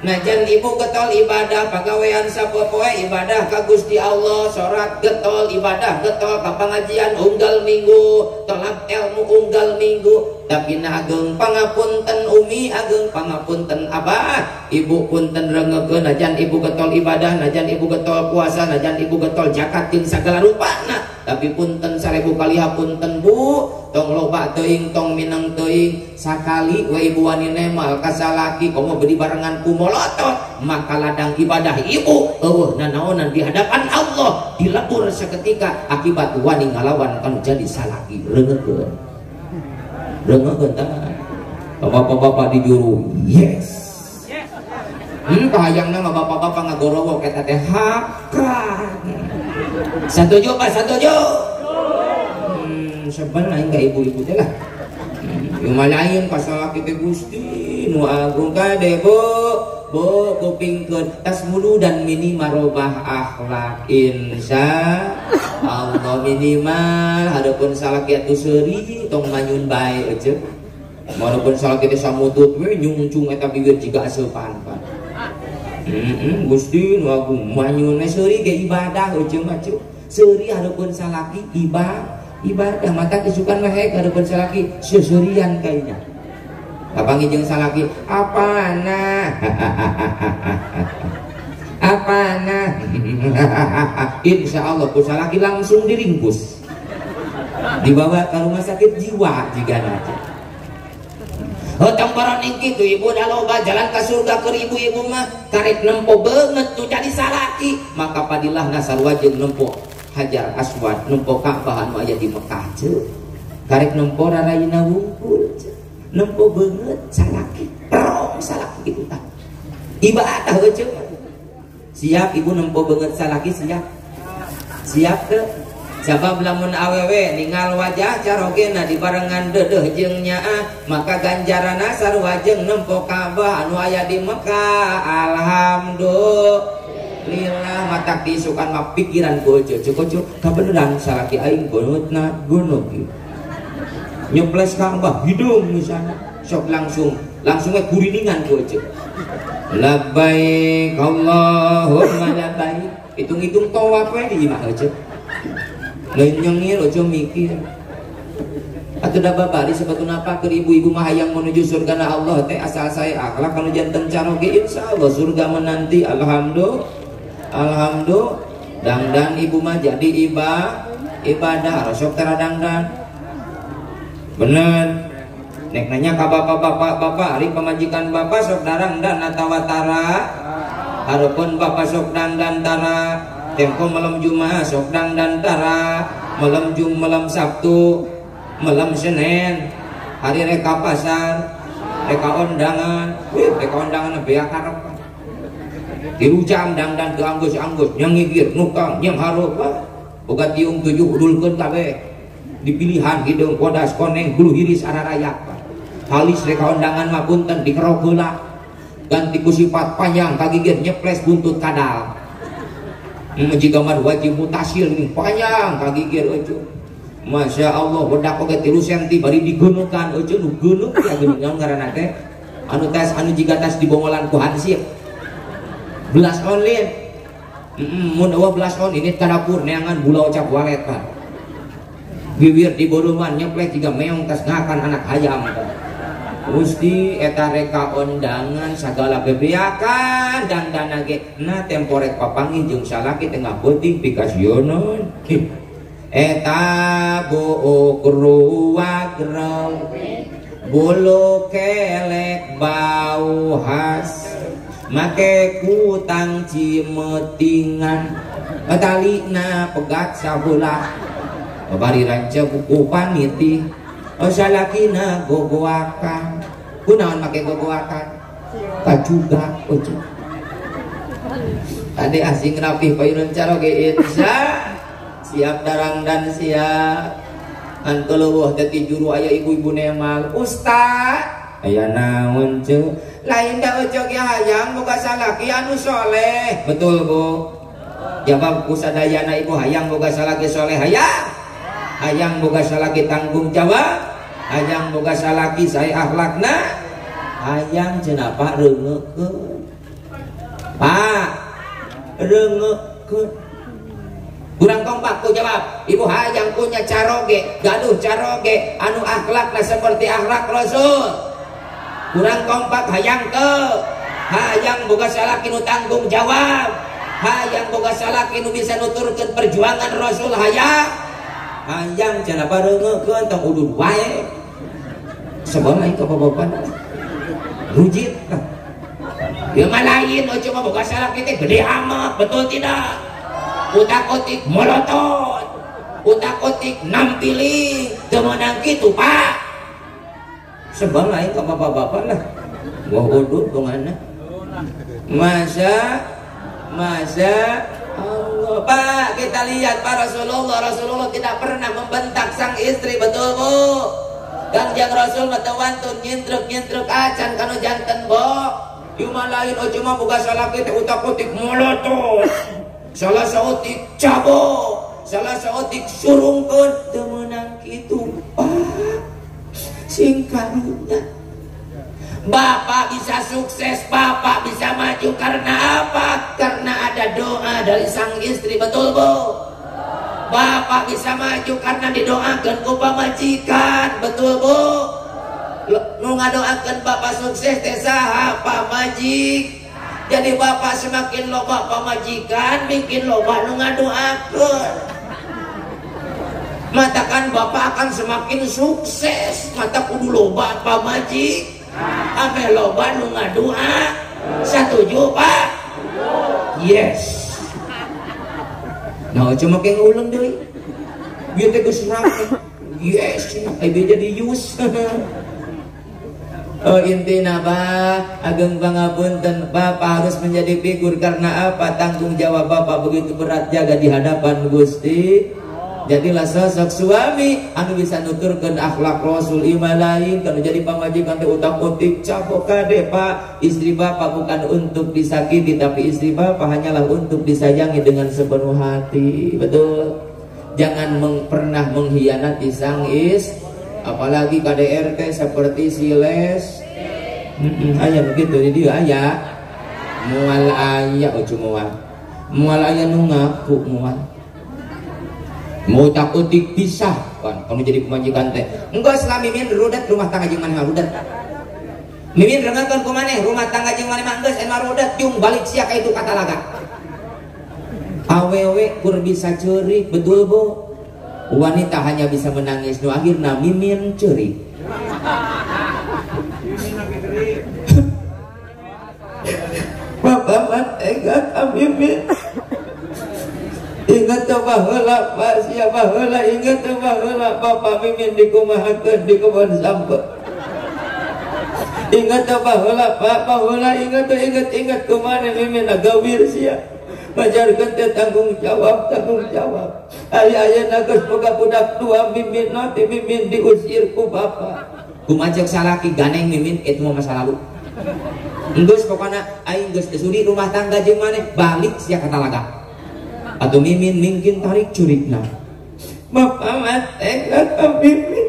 najan ibu getol ibadah pagawean sapopoe ibadah ka Gusti Allah sholat getol ibadah getol ka pangajian unggal minggu tolak ilmu unggal minggu tapi na ageng pangapunten umi ageng pangapunten abah ibu punten rengekeun najan ibu getol ibadah najan ibu getol puasa najan ibu getol zakat jeung sagala rupana tapi punten 1000 kali hapunten bu tong loba teuing tong mineng teuing sakali we ibu wani nemal ka salaki komo bedi barengan ku molotot maka ladang ibadah ibu eueuh nanaonan di hadapan Allah dilebur saketika akibat wani ngalawan kanu jadi salaki reungekeun tah bapak-bapak di juru yes kahayangna mah bapak-bapak ngagorowo eta teh hakka setuju Pak setuju saban aing ka ibu-ibu teh lah yang lain pasalaki teh Gusti nu agung kade bu kupingkeun tas mulu dan minimal robah akhlak insya Allah minimal hadapun salaki atuh seuri tong manyun bae eueuh walaupun salaki teh samudut we nyungcung eta bibir jiga aseupan Pak Gusti nu agung manyun we seuri ge ibadah eueuh mah cu seuri hadapun salaki ibadah mata kesukaan mah hek hadapun salaki seurian kayaknya kapangi jeung salaki apana insya Allah ku salaki langsung diringkus dibawa ke rumah sakit jiwa jika nanti hotong baroning kitu ibu da loba jalan ka surga keur ibu-ibu mah karek nempo beungeut tu jadi salaki maka padilahna sarua jeung nempo Hajar Aswad nempo Ka'bah anu aya di Mekah ceuk karek nempo rarayina wungkul nempo beungeut salaki rong salaki kitu tah ibadah eueuh siap ibu nempo beungeut salaki siap teu sabab lamun awewe ningal wajah carogena dibarengan deudeuh jeung nyaah maka ganjarana sarua jeung nempo Ka'bah anu aya di Mekah alhamdulillah matak diisukan mah pikiran bojo cukup kabeneran salaki aing gunutna gunuk nyeples Ka'bah hidung misalnya sok langsung we kuriningan bojo labbaik Allahumma labbaik hitung-hitung tawaf we di imah eueuh lain nyengir ojo mikir atuh da babari sebetulna apa keur ibu-ibu mah hayang menuju surga Allah teh asal saya akhlak kalau janten caroge insyaallah surga menanti alhamdulillah dangdan ibu mah jadi ibadah sok tara dangdan bener nek nanya ka bapak-bapak ari pamajikan bapak sok darangdan atawa tara hareupeun bapak sok dangdan tara tempo malam Jumat sok dangdan tara malam Sabtu malam Senin hari reka pasar reka ondangan beak harap 3 jam dangdan ke anggus yang ngigir nukang yang harupa boga tiung 7 udulkeun kabeh dipilihan hidung kodas koneng hulu hiris ararayak halis reka ondangan mah punten dikerok heula ganti ku sifat panjang kagigir nyeples buntut kadal jika mah wajib mutasil ini panjang kagigir eueuh Masya Allah bedak oge 3 cm bari digeuneukan eueuh nu geuneuh ya geuningan ngaranna teh anu jiga tas dibongolan ku hansip belas online mun eueuh belas on ini ka dapur neangan bulau cap walet Pak bibir di boluman nyeplek juga meong tas ngakan anak hayam Gusti eta reka undangan sagala bebeakan dan dana ge na temporek papanggih jeung salaki tengah beuting pikasionon eta buuk ruwagrong bulu kelek bau khas make kutang cimetingan talina pegat sabelah bari ranca buku paniti salakina gogoakan kunaon make gogoakan kajuga ojo ade asing rapih payun caro ge insya siap darang dan siap antuluh teti juru aya ibu-ibu nemal ustad aya naon ce lain da ojo ge hayang boga salaki anu soleh betul bu jawab kusadayana ibu hayang boga salaki soleh hayang boga salaki tanggung jawab hayang boga salaki saya akhlakna hayang cenah Pak reungekeun Pak reungekeun kurang kompak ku jawab ibu hayang punya caroge gaduh caroge anu akhlakna seperti akhlak Rasul kurang kompak hayang boga salaki nu tanggung jawab hayang boga salaki nu bisa nuturkeun perjuangan Rasul hayang cenah bareungekeun tong udud wae sebab lain ka babapan rujit ieu mah lain ojo mah boga salaki teh gede amat betul tidak utak-utik molotot utak-utik nampiling teu meunang kitu Pak sebab lain ka babapan lah wah udud tongana masa Allah Pak kita lihat Pak Rasulullah tidak pernah membentak sang istri betul Bu Kangjeng Rasul matawantun nyintruk acan kanu janten bo cuma lain ojo mah boga salaki teh utak-utik molotot salah saeutik cabo salah saeutik surungkeun teu meunang kitu Pak sing karunya Bapak bisa sukses, Bapak bisa maju karena apa? Karena ada doa dari sang istri, betul Bu? Bapak bisa maju karena didoakan ku pamajikan, betul Bu? Nu ngadoakeun Bapak sukses teh saha pamajik. Jadi Bapak semakin loba pamajikan, bikin loba nu ngadoakeun. Matakan Bapak akan semakin sukses, mata kudu loba pamajik. Ame loba nu ngadua satuju Pak yes nah cuma kayak ngulang deh biar teh geus rapi yes ieu jadi yus intina Pak ageng pangapunten Bapak harus menjadi figur karena apa tanggung jawab Bapak begitu berat jaga di hadapan Gusti jadilah sosok suami anu bisa nuturkeun akhlak Rasul iman lain kalau jadi pamajikan teh utak-utik capok kade Pak istri Bapak bukan untuk disakiti tapi istri Bapak hanyalah untuk disayangi dengan sepenuh hati betul jangan pernah mengkhianati sang apalagi KDRT seperti si Les aya begitu di dia aya moal aya moal aya nu ngaku moal mau takutik pisah kan kamu jadi pemajikan teh enggak selama mimin rudat rumah tangga jeung maneh rudat mimin rengekeun ku maneh rumah tangga jeung maneh mah geus emang rudat jung balik sia ka itu kata laga awewe kur bisa ceurik betul Bu wanita hanya bisa menangis nu akhirna mimin ceurik Bapak mah tega ka mimin ingat coba heula Pak siapa heula ingat coba heula Bapak mimin dikumahakeun di kebon sampeh ingat coba heula Pak heula ingat kumaha mimin agawir sia majarkeun teh tanggung jawab ari ayeuna geus boga budak tua mimin nanti mimin diusir ku Bapak kumajak salaki ganeng mimin itu mah masa lalu geus pokona aing geus sudi rumah tangga jeung maneh balik sia ka talaga atau mimin mungkin tarik curigna Bapak mate ka mimin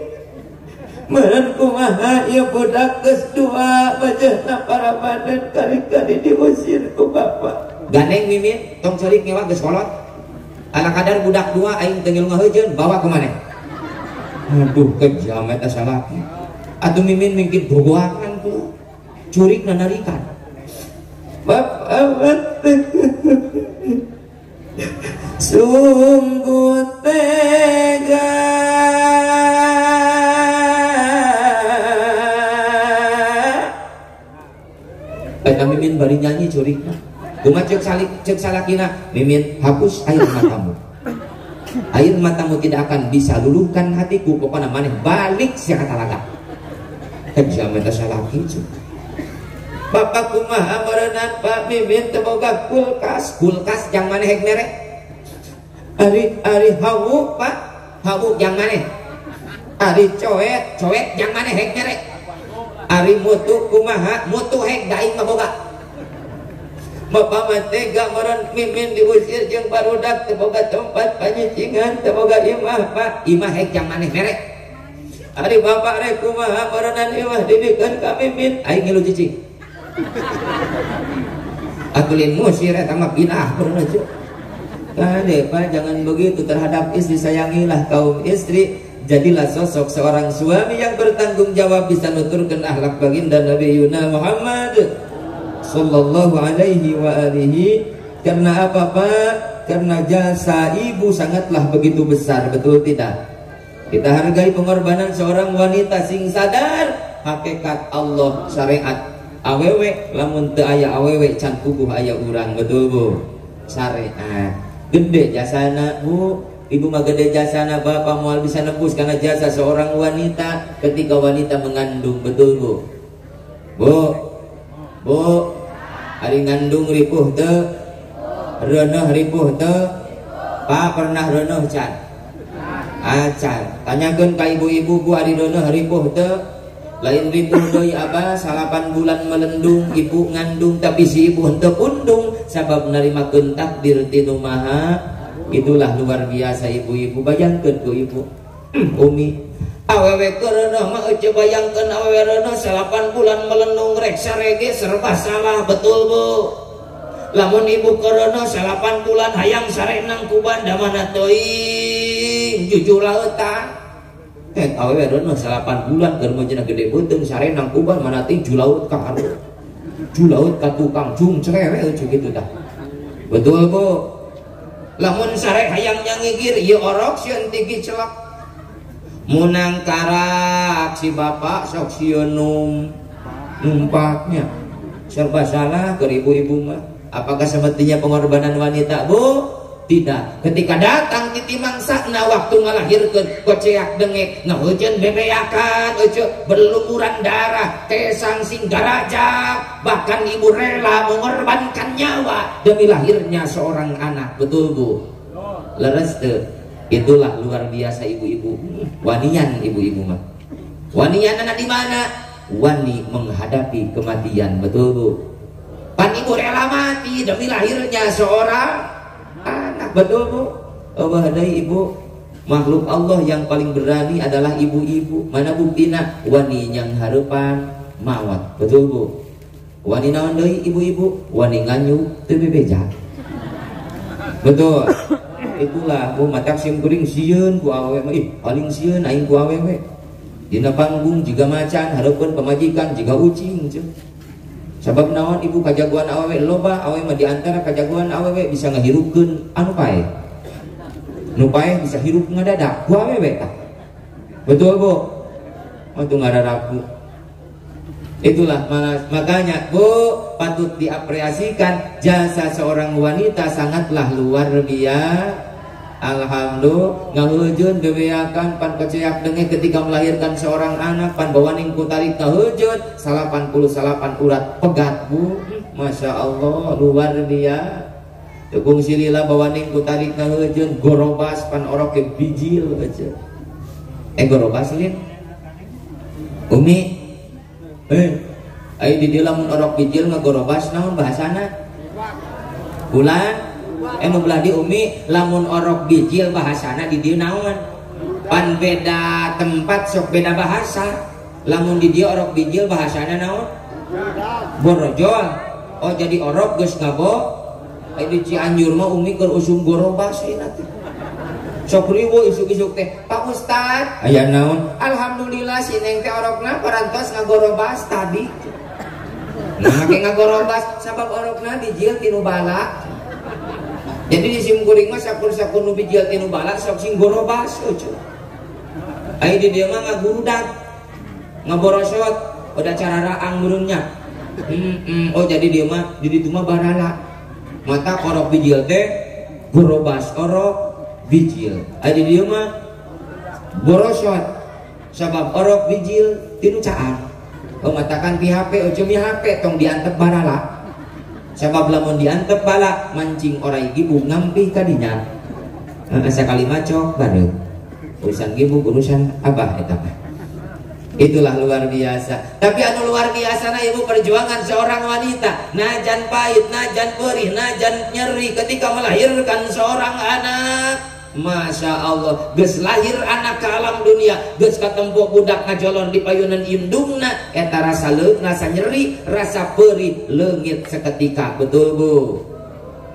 meureun kumaha ieu budak geus dua bajana para badan kali-kali diusir ku Bapak gandeng mimin tong ceurik ngewa geus kolot ala kadar budak dua aing teu ngilu ngaheujeun bawa ku maneh Aduh kejam eta salaki. Atuh mimin mungkin bogoakan tuh. Curik nanarikan. Bapak sungguh tega eta mimin bari nyanyi curigna kumaha cek salakina mimin hapus air matamu. Air matamu tidak akan bisa luluhkan hatiku, pokoknya maneh balik sia katalaga. Kejam eta salaki. Bapak kumaha berenang Pak mimin teu boga kulkas yang maneh hek mere. Ari hawu Pak, hawu yang maneh. Ari coet yang maneh hek mere. Ari mutu kumaha, mutu hek daing mah boga. Bapak mah tega meureun mimin diusir jeung barudak teu boga tempat panyicingan, teu boga imah Pak. Imah hek yang maneh mere. Ari bapak rek kumaha meureun imah didikeun ka mimin, aing ngilu cicing. Akulin musir eta mah binah bener aja. Kade Pak, jangan begitu terhadap istri, sayangilah kaum istri. Jadilah sosok seorang suami yang bertanggung jawab, bisa nuturkan akhlak baginda Nabi Yuna Muhammad sallallahu alaihi wa alihi. Karena apa Pak? Karena jasa ibu sangatlah begitu besar, betul tidak? Kita hargai pengorbanan seorang wanita sing sadar hakikat Allah syariat. Awewe lamun teu aya awewe can puguh aya urang, betul Bu? Syariat gede jasana Bu. Ibu mah gede jasana, bapak moal bisa nebus karena jasa seorang wanita ketika wanita mengandung, betul Bu? Bu hari ngandung ripuh teu? Reuneuh ripuh teu? Pak pernah reuneuh can? Can. Tanyakeun ka ibu-ibu Bu, hari reuneuh ripuh teu? Lain ripuh deui abah 8 bulan melendung ibu ngandung, tapi si ibu henteu undung sabab narimakeun takdir tinu maha. Itulah luar biasa ibu-ibu. Bayangkeun ku ibu Umi awewe kereuneuh mah ece bayangkeun awewe reuneuh 8 bulan melendung rek sarege serba salah, betul Bu? Lamun ibu kereuneuh 8 bulan hayang sarenang ku banda mana teuing jujur laeutan. Awewe reuneuh 8 bulan keur menjeuna gede beuteung sarenang ku banda mana teuing julaut ka hareup. Julaut ka tukang jung cerere kitu tah. Betul Bu? Lamun sare hayang nyangigir ieu orok sieun tigi celak. Munang karak si bapak sok sieun numpaknya. Serba salah ke ibu-ibu mah. Apakah semestinya pengorbanan wanita Bu? Tidak. Ketika datang titi mangsakna waktu ngalahirkeun koceak dengek ngaheujeun bebeakan ece berlumuran darah tesang sing garaja, bahkan ibu rela mengorbankan nyawa demi lahirnya seorang anak, betul Bu? Leres teu? Itulah luar biasa ibu-ibu. Wanian ibu-ibu mah. Wanian anak di mana? Wani menghadapi kematian, betul Bu? Pan ibu rela mati demi lahirnya seorang anak, betul Bu? Allah hadai ibu. Makhluk Allah yang paling berani adalah ibu-ibu. Mana buktina? Wani yang harapan mawat, betul Bu? Wani naon deui ibu-ibu? Wani nganyuk teu bebeja, betul? Itulah Bu, matak sim kuring sieun ku awewe mah, paling sieun aing ku awewe. Dina panggung jiga macan hareupeun pamajikan jiga ucing ceuk. Sabab naon ibu kajagoan awewe loba, awewe mah diantara kajagoan awewe bisa ngahirupkeun anu pae. Nu pae bisa hirup ngadadak ku awewe tah. Betul Bu? Atuh ngadadaku. Itulah makanya Bu, patut diapresiasikan jasa seorang wanita sangatlah luar biasa. Alhamdulillah ngaheujeun bebeakan pan koceak denge ketika melahirkan seorang anak pan bawaning ku tarik ngaheujeun 88 urat pegat Bu. Masya Allah luar biasa. Tukung silila bawaning ku tarik ngaheujeun gorobas pan orok ke bijil aja. Gorobas lin Umi ayo di dieu lamun orok bijil mah gorobas naon bahasana? Bulan nu belah di Umi lamun orok bijil bahasana di dieu naon? Pan beda tempat sok beda bahasa. Lamun di dieu orok bijil bahasana naon? Borojol. Oh jadi orok geus ngabo. Di Cianjur mah Umi keur usum gorobas ieu teh. sok riwo isuk-isuk teh Pak Ustad aya naon alhamdulillah si neng teh orokna parantos ngagorobas tadi nah kayak ngagorobas sabab orokna dijil tinu bala jadi di simkuring mah sakur-sakur nu bijil tinu bala sok sing gorobas ojo ai di dia mah ngagurudak ngaborosot udah cara raang murunnya oh jadi dia mah di ditu mah barala mata orok bijil teh gorobas orok bijil adi dia mah borosot sabab orok bijil tinu caang mengatakan ti HP ojo mi HP tong diantep barala sabab lamun diantep bala mancing orang ibu ngampi kadinya sekali macok bareng urusan ibu urusan abah etapa itulah luar biasa. Tapi anu luar biasa na ibu perjuangan seorang wanita najan pahit, najan perih, najan nyeri ketika melahirkan seorang anak. Masya Allah, geus lahir anak ke alam dunia, geus katempo budak ngajolon di payunan indungna, eta rasa leuk, rasa nyeri, rasa perih, leungit seketika. Betul bu?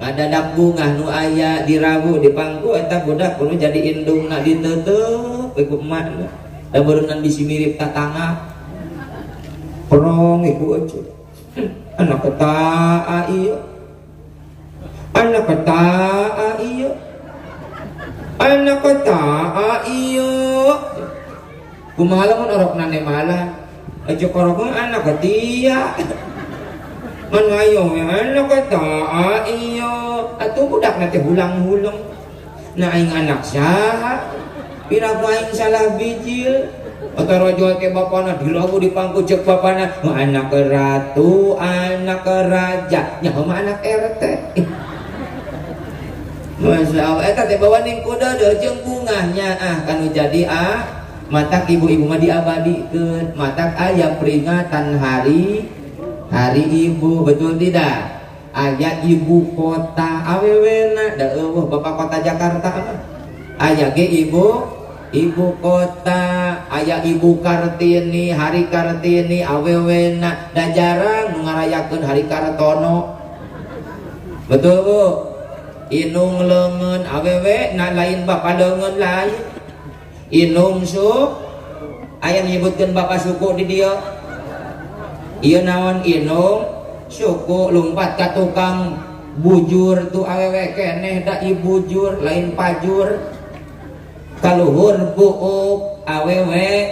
Ngadadak bungah nu aya di rabu di pangku, eta budak kudu jadi indungna diteuteuk ku emak. Da berenang bisi mirip tatangga perong ibu aja anak ketaa iya anak ketaa iya anak ketaa iya kumaha lamun orok nane malah aja korok anak ketia man ngayong anak ketaa iya atuh budak nate hulang-hulang na aing anak saha pira aing salah bijil atau rojol ke bapana dilagu di pangku cek bapana anak ratu anak raja nyaho mah anak RT Masya Allah eta teh bawa ning kuda deuh jeung bungahnya kanu jadi matak ibu-ibu mah diabadikeun matak aya peringatan hari ibu betul tidak aya ibu kota awewena da eueuh bapak kota Jakarta aya ge ibu kota aya ibu Kartini hari Kartini awewena dan jarang ngarayakeun hari Kartono betul bu inung leungeun awewe na lain bapak leungeun lain inung sup aya nyebutkeun bapak suku di dieu ieu naon inung suku lumpat ka tukang bujur tu awewe keneh da ibu jur lain pajur kaluhur buuk awewe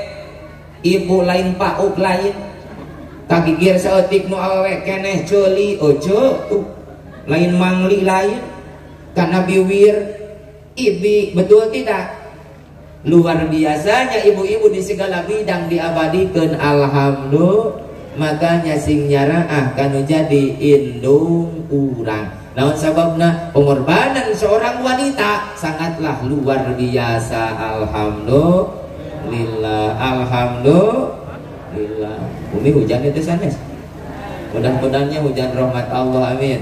ibu lain pauk lain kagigir saeutik nu awewe keneh ceuli ojo tuh lain mangli lain karena biwir ibi betul tidak luar biasanya ibu-ibu di segala bidang diabadikeun alhamdulillah makanya sing nyaraah kanu jadi indung urang naon sababna pengorbanan seorang wanita sangatlah luar biasa alhamdulillah alhamdulillah umi hujan itu sanes mudah-mudahannya hujan rahmat Allah amin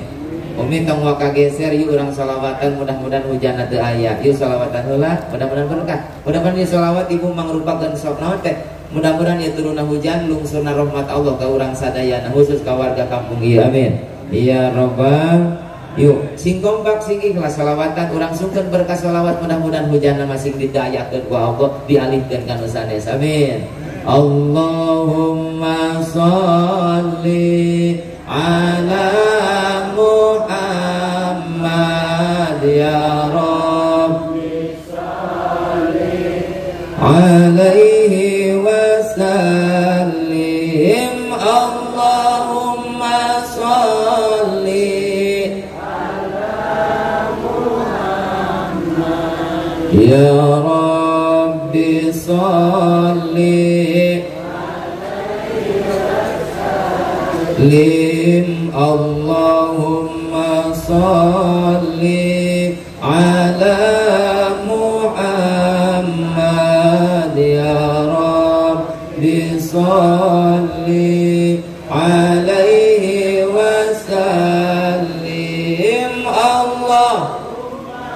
umi tong waka geser yuk urang sholawatan mudah-mudahan hujan teu aya yuk sholawatan heula mudah-mudahan berkah mudah-mudahan ieu sholawat ibu mangrupakeun sok naon teh mudah-mudahan ieu turunna hujan lungsurna rahmat Allah ka urang sadayana khusus ka warga kampung ieu amin ya rabbal yuk sing kompak sing ikhlas sholawatan urang sungkeun berkah sholawat mudah-mudahan hujanna masing didayakeun ku Allah dialihkeun kana sanes amin Allahumma sholli ala Muhammad ya Rabbi sholli alaihi wasallim Allahumma sholli ya Rabbi sholli lim Allahumma sholli ala Muhammad ya Rabbi sholli alaihi wasallim Allahumma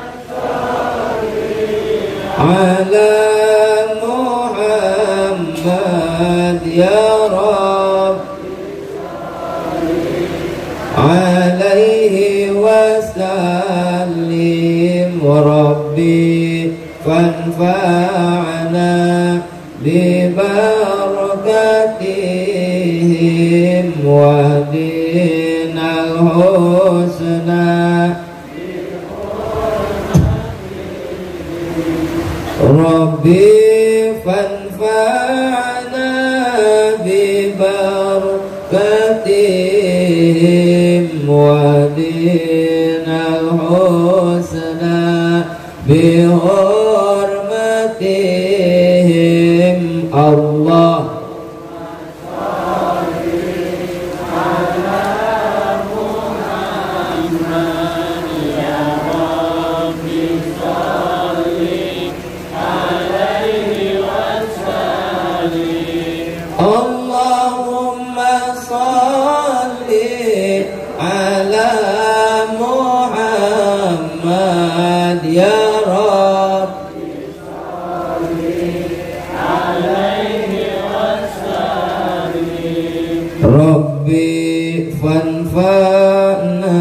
ala Muhammad ya Rabbi alaihi wasallim Rabbi فانفعنا ببركتهم واهدنا الحسنى ربي فانفعنا ببركتهم واهدنا الحسنى بحرمتهم الله اللهم صل على محمد يا رب ربي فانفعنا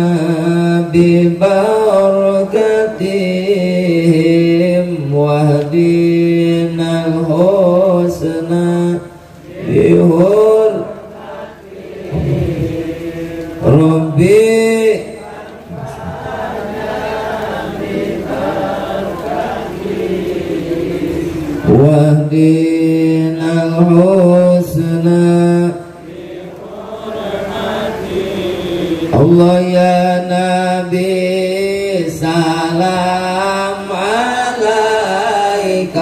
ببركتهم واهدنا الحسنى ربي واهدنا الحسنى الله يا نبي سلام عليك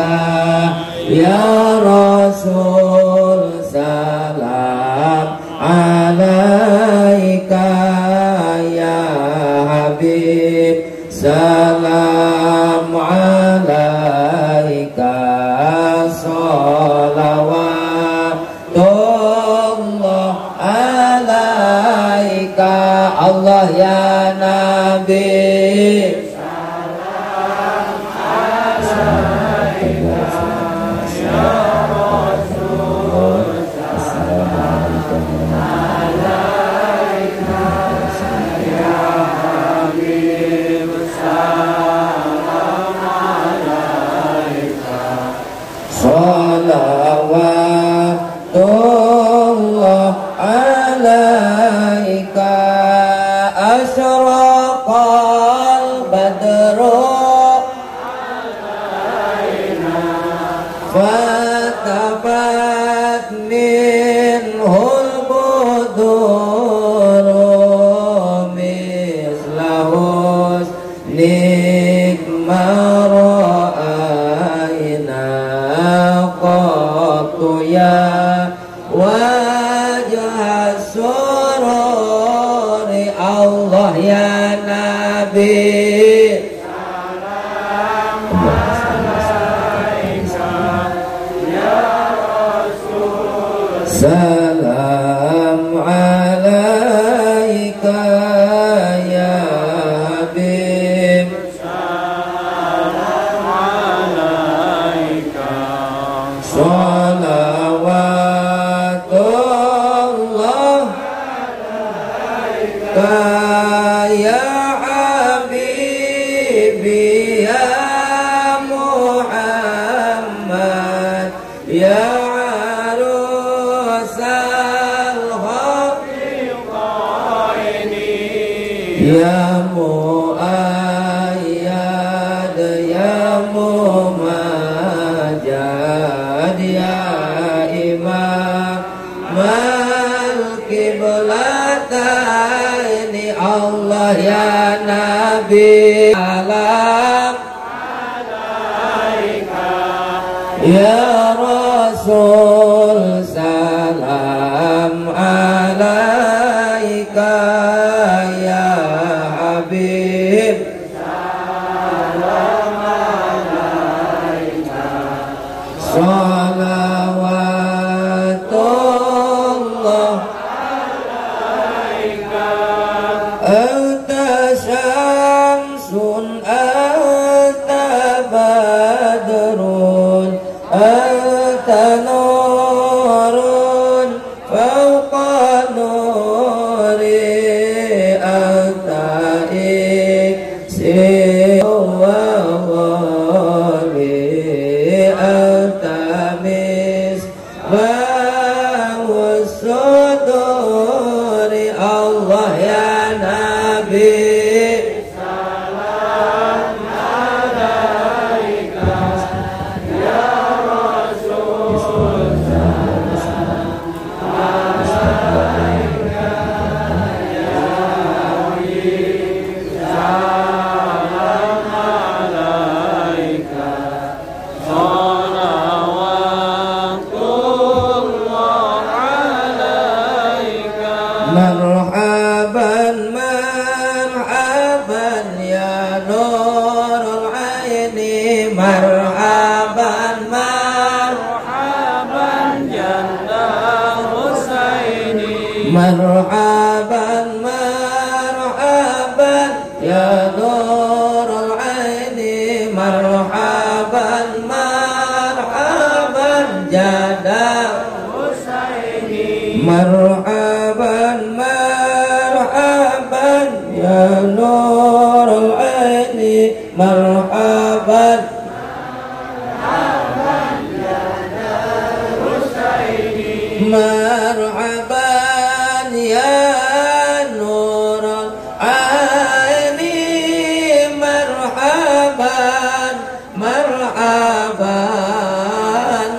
يا رسول سلام عليك يا حبيب سلام عليك صلوات الله عليك الله يا نبي salawatullah alaika asyraqal badru alaina fatabat minhul buduru mislahus nikmar ya wajah sururi Allah ya Nabi salam alaika ya Rasul salam alaika ya Habib salam alaika salawatullah ya habibi ya Muhammad ya arusal khafiqaini ya muayyad ya mumajad ya imam al-qiblataini Allah ya Nabi salam alaika ya Rasul salam alaika ya Habib salam alaika salawatullah alaika anta syamsun anta badrun marhaban marhaban ya nurul aini marhaban marhaban jada Husaini marhaban marhaban ya nurul aini marhaban marhaban ya nurul aini marhaban marhaban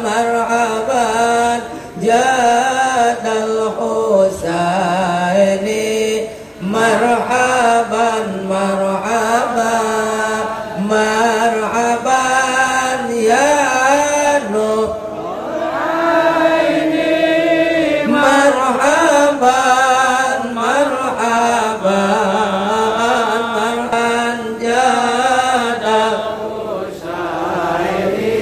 marhaban jadal Husaini marhaban marhaban marhaban ya nurul marhaban marhaban marhaban jadal Husaini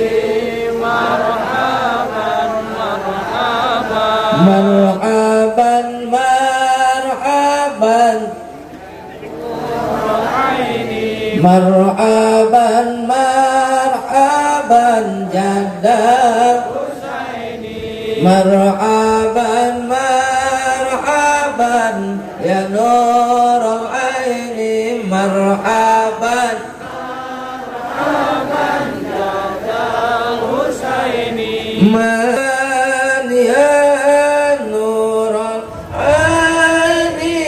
marhaban marhaban marhaban marhaban marhaban marhaban jadal Husaini marhaban marhaban ya nurul aini marhaban marhaban jadal Husaini man ya nurul aini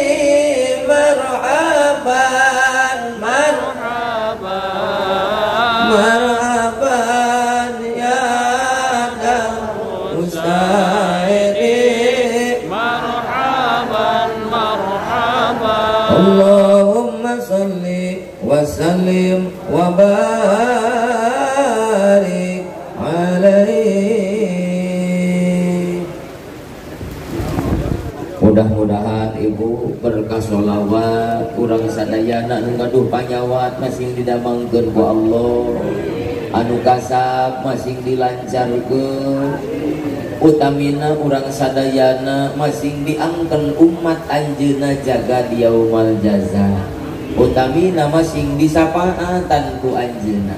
marhaban marhaban marhaban ya jadal Husaini Allahumma salli wa sallim wa barik alaihi. Mudah-mudahan ibu berkah sholawat kurang sadayana nu gaduh panyawat masing didamangkeun ku Allah anu kasab masing dilancarkeun utamina urang sadayana masing diangken umat anjeuna jaga di yaumal jaza utamina masing disapaatan ku anjeuna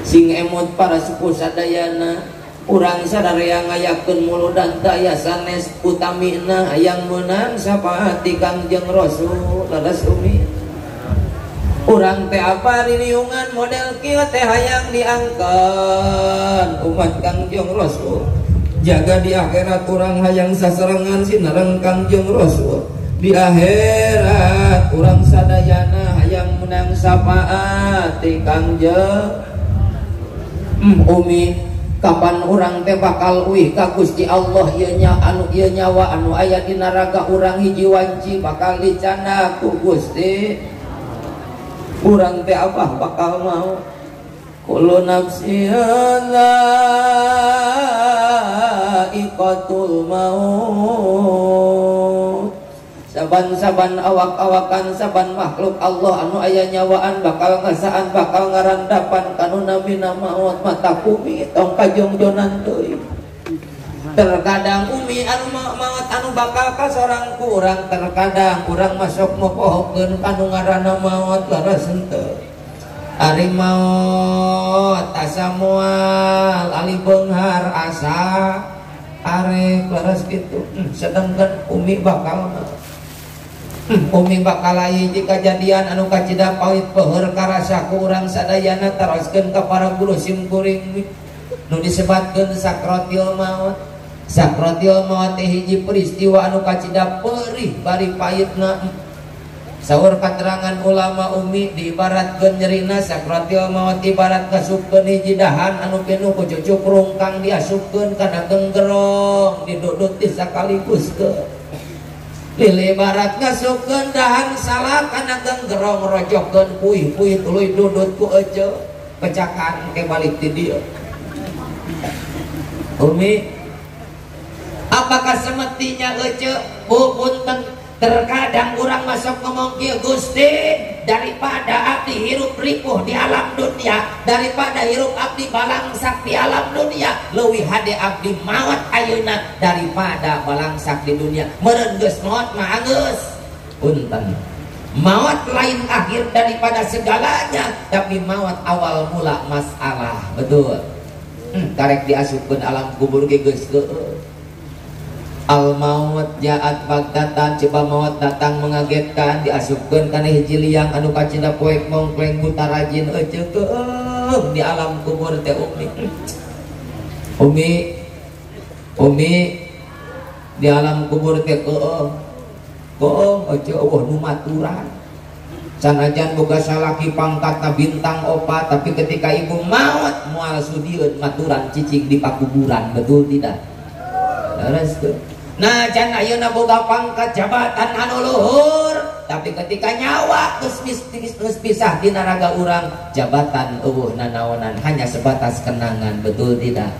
sing emot para sepuh sadayana urang sadaya ngayakeun muludan daya sanes utamina hayang meunang sapaati Kangjeng Rasul laras umi urang teh apa riniungan model kieu teh hayang diangkeun umat Kangjeng Rasul jaga di akhirat kurang hayang saserangan sinareng Kangjeng Rasul di akhirat kurang sadayana hayang menang syafaat ti Kangjeng Umi kapan urang teh bakal uih ka Gusti Allah ieu nyawa anu aya di naraga urang hiji wanci bakal dicanda ku Gusti urang teh apa bakal mau kullu nafsin dha'iqatul maut saban-saban awak-awakan saban makhluk Allah anu aya nyawaan bakal ngasaan bakal ngarandapan kanu namina maut mata kumi tong kajongjonan teuing terkadang umi anu maut anu bakal ka sorang kurang terkadang kurang masuk mopohokeun kanu ngaranna maut laras henteu ari maut asa moal ali beunghar asa arek laras kitu sedangkan umi bakal umi bakal aya jika kejadian anu kacida pawit peuheur karasa ku urang sadayana teroskeun ka para guru simkuring nu disebatkeun sakratil maut. Sakratil maut teh hiji peristiwa anu kacida perih bari payitna. Saur katerangan ulama umi diibaratkeun nyerina sakratil maut ibarat kasupkeun hiji dahan anu penuh ku cucuk rungkang diasupkeun kana genggerong didudut ti sakaliguskeun. Lili barat ngasupkeun dahan salah kana genggerong rojokkeun puih-puih tuluy dudut ku ece pecakan ke balik ti dieu. Umi, apakah semestinya ece punten Terkadang orang masuk ngomong kieu Gusti, daripada abdi hirup ripuh di alam dunia, daripada hirup abdi balangsak di alam dunia, leuwih hade abdi maot ayeuna daripada balangsak di dunia. Meureun geus maot mah geus punten. Maut lain akhir daripada segalanya, tapi maut awal mula masalah. Betul. Karek diasupkeun alam kubur ge geus al maut jaat bagdatan, coba maut datang mengagetkan, diasupkeun kana hiji liang anu kacina poek mongkleng buta rajin eceuk di alam kubur teh umi di alam kubur teh ece eueuh nu maturan sanajan boga salaki pangkatna bintang opat, tapi ketika ibu maut moal sudieun maturan cicing di pakuburan. Betul tidak? Leres tuh. Nah, jan ayeuna boga pangkat jabatan anu luhur, tapi ketika nyawa geus pisah dina raga urang, jabatan eueuh nanaonan hanya sebatas kenangan. Betul tidak?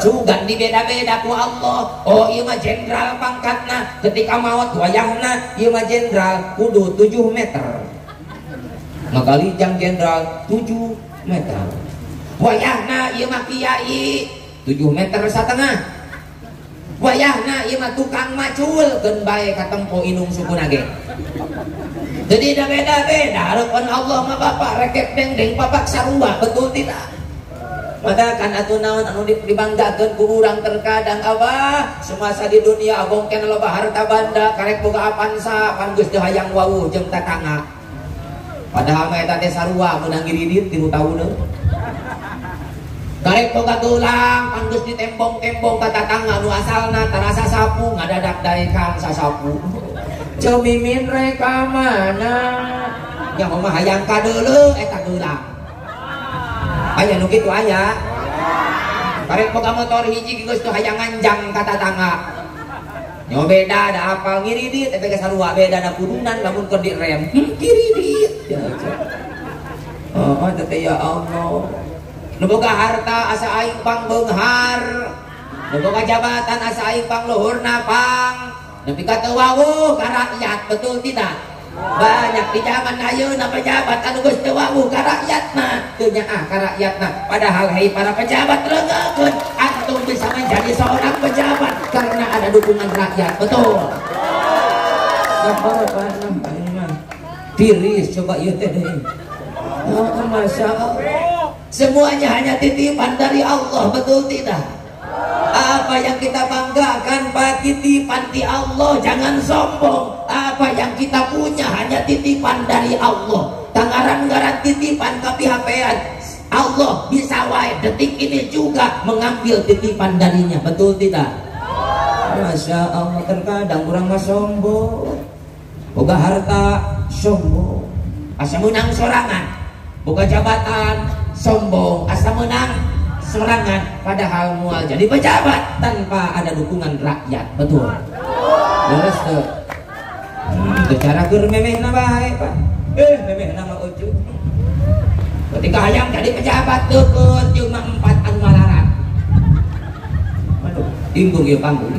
Sugan dibeda-beda ku Allah. Oh ieu mah jenderal pangkatna, ketika maut wayahna ieu mah jenderal kudu 7 meter. Ngagalijang jenderal 7 meter. Wayahna ieu mah kiai 7 meter satengah. Wayahna ieu mah tukang macul keun bae katempo inung sukuna ge. Jadi da beda-beda harapan Allah mah bapak rekek dengdeng bapak sarua. Betul tidak? Maka kan atuh naon anu dibanggakeun ku urang terkadang Abah semasa di dunia abong keneh loba harta banda karek boga apansa pan geus teu hayang wawuh jeung tatangga. Padahal mah eta teh sarua meunang giridit 3 tahuneun. Karek boga tulang pan geus ditembong-tembong ka tatangga nu asalna tarasa sapu ngadadak daekan sasapu. Cemimin rek ka mana? Nya mah hayang ka deuleu eta tulang. Aya nu kitu aya. Karek boga motor hiji geus teu hayang nganjang ka tatangga. Nyo beda da apal ngiridit eta ge sarua beda na kudunan lamun keur direm. Kiridit. Oh, teh ya Allah. Nu boga harta asa aing pang beunghar, nu boga jabatan asa aing pang luhurna pang, nepi ka teu wawuh ka rakyat. Betul tidak? Banyak di zaman ayeuna pejabat anu geus teu wawuh ka rakyatna, teu nyaah ka rakyatna. Padahal hei para pejabat leungkeun, antum bisa menjadi seorang pejabat karena ada dukungan rakyat. Betul. Sabar Pak, tiris coba ieu teh deui. Oh, Masya Allah. Semuanya hanya titipan dari Allah. Betul tidak? Apa yang kita banggakan Pak titipan di Allah. Jangan sombong. Apa yang kita punya hanya titipan dari Allah. Tangaran-garan titipan ke pihak-pihak Allah bisa wae detik ini juga mengambil titipan darinya. Betul tidak? Masya Allah. Terkadang orang mah sombong, boga harta sombong, asa menang sorangan, boga jabatan sombong, asa menang serangan, padahal mual jadi pejabat tanpa ada dukungan rakyat. Betul. Terus tuh cara keur memehna bae Pak. Memehna mah ujug. Ketika hayang jadi pejabat deukeut jeung mah 4 anu malaran. Aduh, timbung ieu panggung.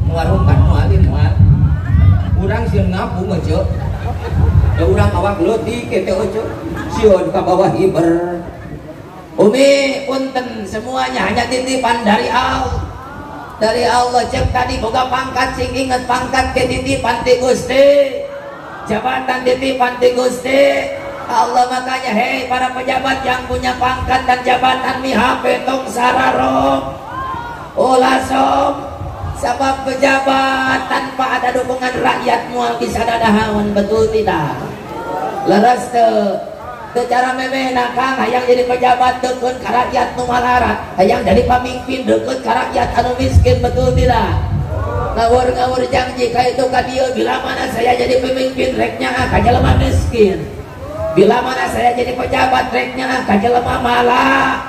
Mual rumpan mual mual. Urang sieun ngapung eceuk. Da urang awak leutik teh eceuk. Sieun ka bawah iber. Umi punten semuanya hanya titipan dari Allah. Dari Allah. Cek tadi boga pangkat sing inget pangkat ke titipan ti Gusti. Jabatan titipan ti Gusti. Allah makanya hei para pejabat yang punya pangkat dan jabatan mihape tong sararong. Ulah som sabab pejabat tanpa ada dukungan rakyat mual bisa dadahaun. Betul tidak? Leres teu. Secara memehna Kang hayang jadi pejabat deukeut ka rakyat nu malarat, hayang jadi pamimpin deukeut ka rakyat anu miskin. Betul tidak? Ngawur-ngawur janji ka itu ka dieu, bila mana saya jadi pemimpin rek nyaah ka jelema miskin, bila mana saya jadi pejabat rek nyaah ka jelema malah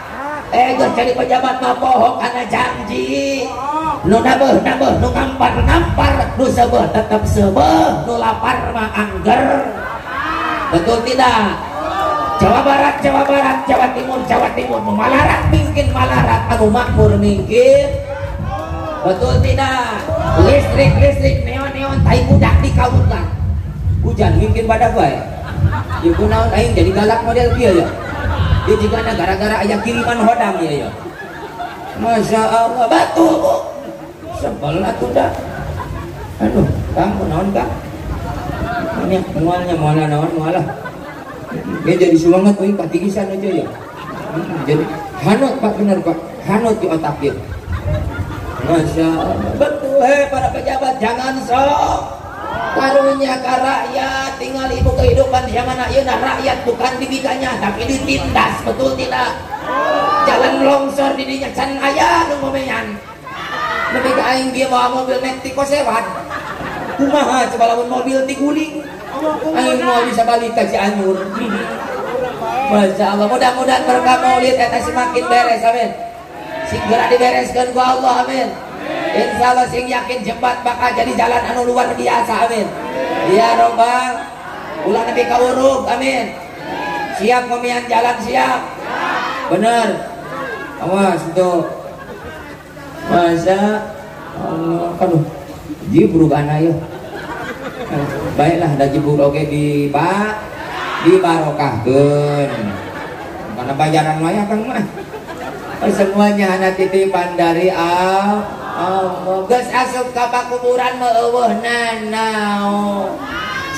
geus jadi pejabat mah poho kana janji. Nu nabeuh nu ngampar nu seubeuh tetep seubeuh, nu lapar mah angger. Betul tidak? Jawa Barat, Jawa Timur, malarat mungkin malarat, anu makmur mungkin. Betul tidak? Listrik, neon naon tai budak dikawunkan hujan mungkin badak bae ya kunaon aing jadi galak model kieu ya dia juga gara-gara aya kiriman hodam ya Masya Allah batu bu sebel atuh dah aduh kang kunaon kang ini mualnya mual naon mualah dia jadi semangat euy patigisan aja ya jadi hanut Pak bener Pak hanut di otak dia Masya Allah betul para pejabat jangan sok karunya ka rakyat tinggal ibu kehidupan zaman ayeuna rakyat bukan dibikanya tapi ditindas betul tidak jalan longsor di dinya can aya nu momean lebih ke aing dia bawa mobil nek ti kosewan kumaha coba lamun mobil diguling aing mau bisa balik ke Cianjur Masya Allah mudah-mudahan berkah maulid eta semakin beres amin segera dibereskan ku Allah amin insya Allah sing yakin jembat bakal jadi jalan anu luar biasa amin ya robbal ulah nepi ka urug amin siap komian jalan siap bener awas itu Masya Allah aduh jibruk anak ya baiklah ada jibruk oke di barokahkeun karena bayaran mah Kang mah semuanya anak titipan dari Allah geus asup ka pakuburan mah eueuh nanao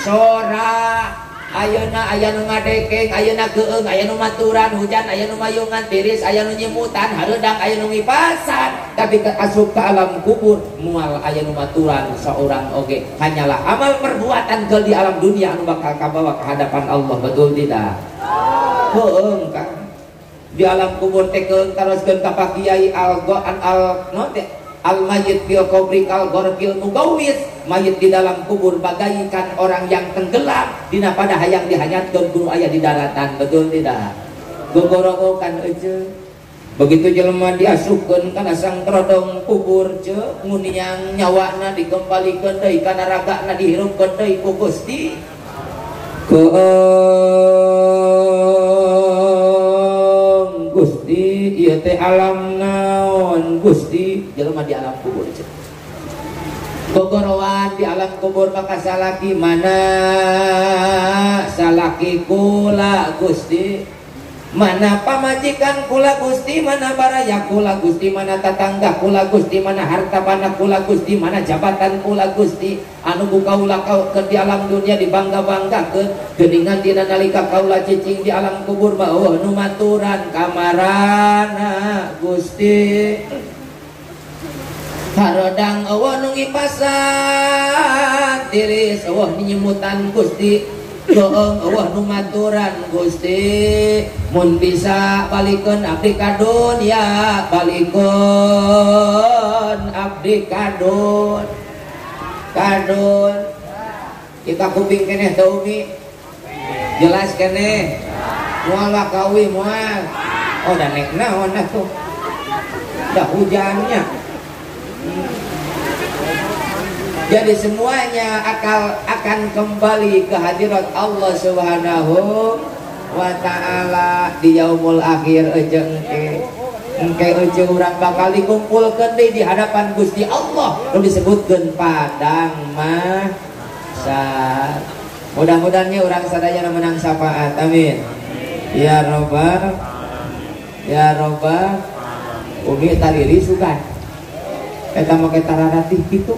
sora ayeuna aya nu ngadekeng ayeuna geueung aya nu maturan hujan aya nu mayungan tiris aya nu nyemutan hareudang aya nu ngipasan tapi asup ka alam kubur moal aya nu maturan seorang oge hanyalah amal perbuatan keul di alam dunia anu bakal kabawa ke hadapan Allah betul tidak heueung Kang di alam kubur teh keung taroskeun ka Pak Kiai al mayit fil qabri kal ghorfil mugawis mayit di dalam kubur bagaikan orang yang tenggelam dina pada hayang dihanyatkeun kudu aya di daratan betul tidak gogorogokan euy begitu jelema diasupkeun kana sang trodong kubur ceuk muniang nyawana dikembalikeun deui kana ragana dihirupkeun deui ku Gusti Gusti ieu teh alam naon Gusti jelema di alam kubur gogorowan di alam kubur maka salaki mana salaki kula Gusti mana pamajikan kula Gusti mana baraya kula Gusti mana tatangga kula Gusti mana harta pana kula Gusti mana jabatan kula Gusti anu ku kaula ke di alam dunia dibangga-banggakeun geuningan dina nalika kaula cicing di alam kubur mah eueuh nu maturan kamarana Gusti harodang eueuh nu ngipasan tiris eueuh nyemutan Gusti doong eueuh nu maturan Gusti mun bisa balikeun abdi ka dunya balikeun abdi ka dunya kadun kita kuping keneh teh Umi jelas keneh moal wakawi moal oh da nek naon atuh da hujannya jadi semuanya akan kembali ke hadirat Allah Subhanahu wa ta'ala di yaumul akhir engke urang bakal dikumpulkeun deui di hadapan Gusti Allah nu disebutkeun padang mahsyar mudah-mudahannya urang sadaya menang syafaat amin ya robbal Umi tariri sugan eta make tararatih kitu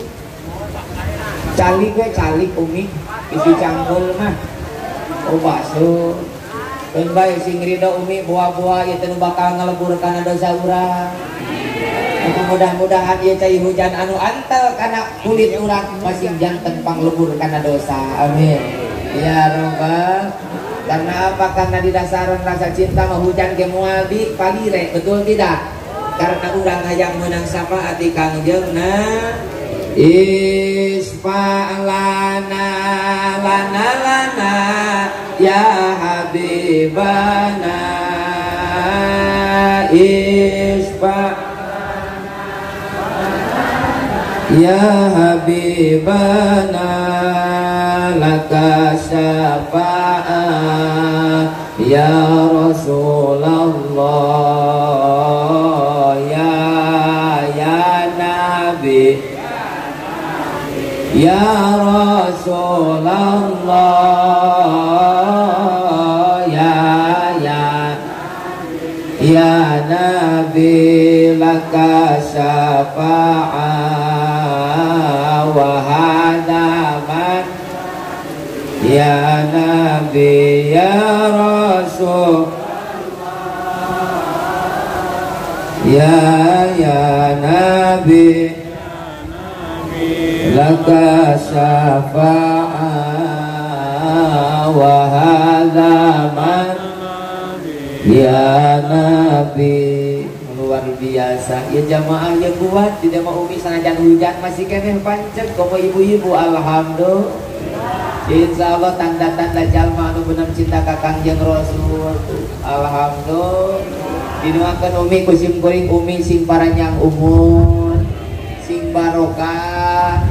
calik we calik Umi isi canggul mah oh bakso dan baik sing rida Umi buah-buah itu bakal ngelebur karena dosa urang mudah-mudahan ieu cai hujan anu antel karena kulit urang masih janten panglebur karena dosa amin ya robbal karena apa karena di dasaran rasa cinta mah hujan ge moal di palire betul tidak karena urang hayang meunang syafaat di Kangjengna isfa'lana lana ya habibana ya habibana laka syafa'ah ya Rasulullah ya Nabi Ya Rasulullah ya Nabi laka syafa'a wa hadaman ya Nabi ya Rasul ya Nabi laka syafa'a wa hadaman ya Nabi. Luar biasa ya jamaah yang kuat tidak mau umi sanajan hujan masih keneh pancet komo ibu-ibu alhamdulillah. Insya Allah tanda-tanda jalma anu bener cinta kakang jeung Rasul alhamdulillah. Didoakeun umi ku sim kuring umi sing paranyang umur sing barokah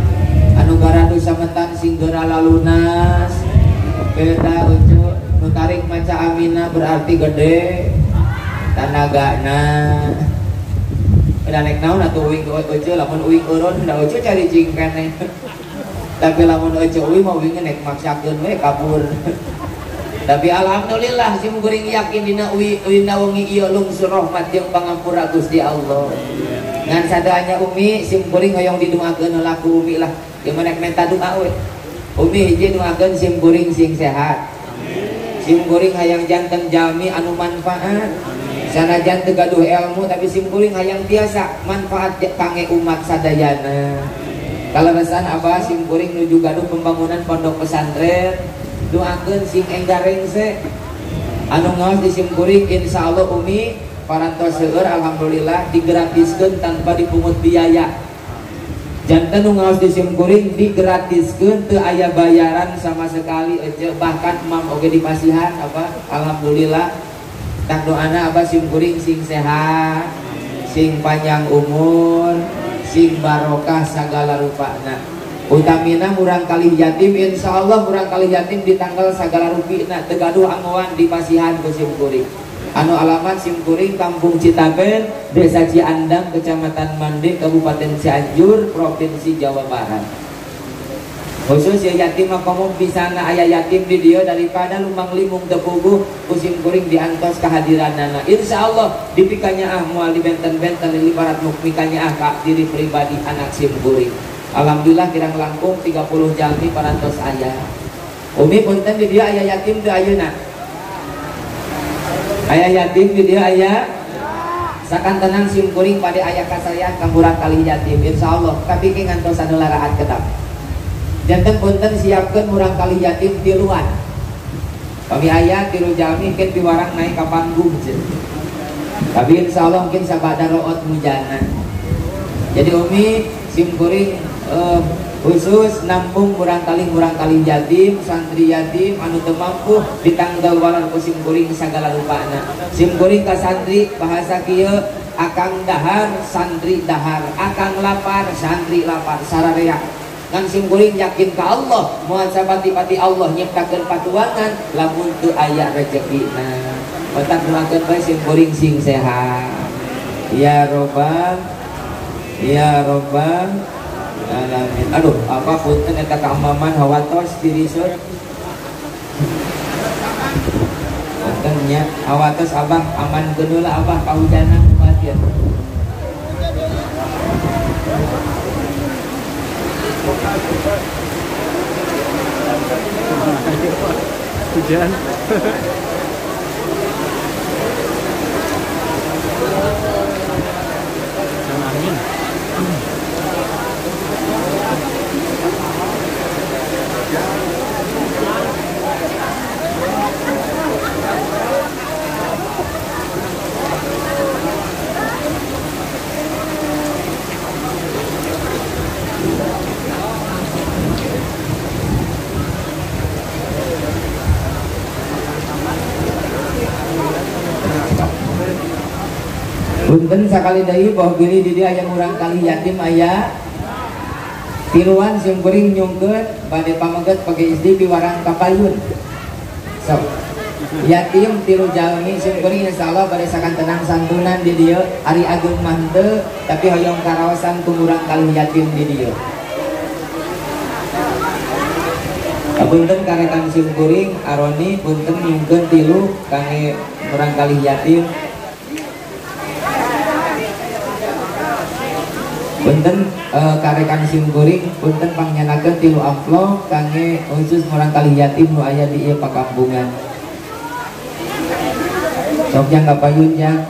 anu garadu sametan sing geura lalunas beda ucu nu tarik maca amina berarti gede tanagana udah naik naon atuh uing ucu lamun uing urun da ucu cari cingkane tapi lamun ucu uing mau uing naik maksakeun we kabur tapi alhamdulillah sim kuring yakin dina uing nawangi ieu lungsur rahmat jeung pangampura Gusti Allah ngan sadanya umi sim kuring hoyong didoakeun laku umi lah jeung menek minta doa we umi hiji doakeun sim kuring sing sehat sim kuring hayang janten jalmi anu manfaat sanajan teu gaduh ilmu tapi sim kuring hayang biasa manfaat kangge umat sadayana kaleresan abah sim kuring nuju gaduh pembangunan pondok pesantren doakeun sing enggarengse anu ngaos di sim kuring insyaallah umi parantos seueur alhamdulillah digratiskeun tanpa dipungut biaya janten nu ngaos di sim kuring digratiskeun teu aya bayaran sama sekali aja bahkan mam oge dipasihan apa alhamdulillah tak doana apa sim kuring sing sehat sing panjang umur sing barokah sagala rupana utamina murang kalih yatim insyaallah murang kalih yatim di tanggal sagala rupina teu gaduh angoan dipasihan ku sim kuring anu alamat sim kuring Kampung Citapen Desa Ciandang Kecamatan Mande Kabupaten Cianjur Provinsi Jawa Barat khusus ya yatim makomum pisana aya yatim di dia daripada lumang limung tepuguh kusim kuring diantos kehadiranana insyaallah dipikanya mual di benten-benten di barat mukmikanya kak diri pribadi anak sim kuring alhamdulillah kirang langkung 30 jalmi parantos aya umi punten di dia aya yatim teu ayeuna aya yatim di dia aya sakan tenang sim kuring pada aya kasaya kamurang kali yatim insyaallah tapi ke ngantos anu laraat ketap janten punten siapkeun murang kali yatim tiluan kami aya tilu jalmi ken piwarang naik ka panggung tapi insyaallah mungkin sabada root mujana jadi umi sim kuring khusus nampung murang kali yatim santri yatim anu teu mampu ditanggal walan ku sim kuring sagala rupana sim kuring ka santri bahasa kieu akang dahar santri dahar akang lapar santri lapar sararea ngan sim kuring yakin ka Allah moal sabati-bati Allah nyiptakeun patuangan lamun teu aya rezekina otak doakeun bae sim kuring sing sehat ya robbal alamin aduh apa punten eta kaamaman hawatos diriseut punten nya hawatos abah aman geunula abah kahujanan kumaha hujan amin punten sakali deui boh gini di dia aya urang kali yatim aya tiluan sim kuring nyungkeun bade pameget pake istri piwarang kapayun sok yatim tilu jalmi sim kuring insyaallah bade sakan tenang santunan di dia ari agung mah teu tapi hoyong karaosan ku urang kali yatim di dia Punten karekan sim kuring Aroni punten nyungkeun tilu kangge urang kalih yatim. Punten karekan sim kuring punten pangyanakeun tilu amplop kangge khusus urang kalih yatim nu aya di ieu pakampungan. Sok jang kapayun jang.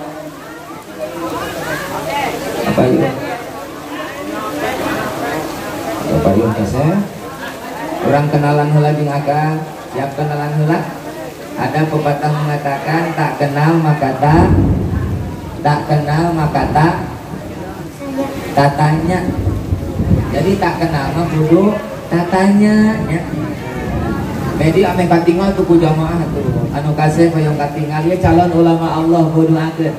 Kapayun. Kapayun kasih. Orang kenalan heula jeung akang, siap kenalan heula. Ada pepatah mengatakan tak kenal maka tak kenal maka tak tanya. Jadi tak kenal mah kudu tatanya nya. Medi ame katingal tuh ku jamaah tuh. Anu kasih hoyong katingal ya calon ulama Allah kuduakeun.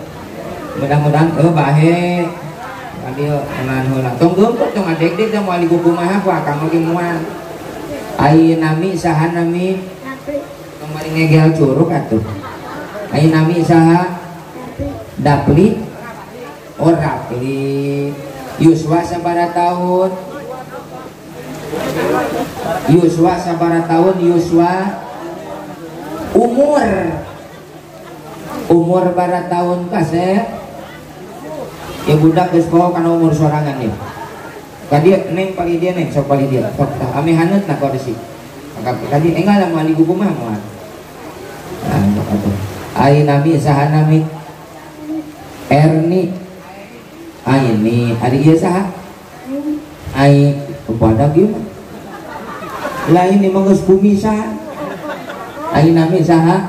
Mudah-mudahan bahe. Adieu kenalan heula. Tong geumpet tong adek-dek tong wali kumaha ku akang oge moal. Ai nami saha nami kemarin ngegel curug atuh. Ai nami saha Dapli oh Rapli. Yuswa sabaraha tahun? Yuswa sabaraha tahun? Yuswa umur baraha tahun kasih ya budak geus poho kana umur sorangan ya. Tadi neng pali dia neng sok pali dia sok tah ame haneut na kursi tadi enggak lah mali gugu mah moal nah atuh ai nami saha nami Erni ai ini ari ieu saha ai kepada kieu lain ini mah geus kumisan ai nami saha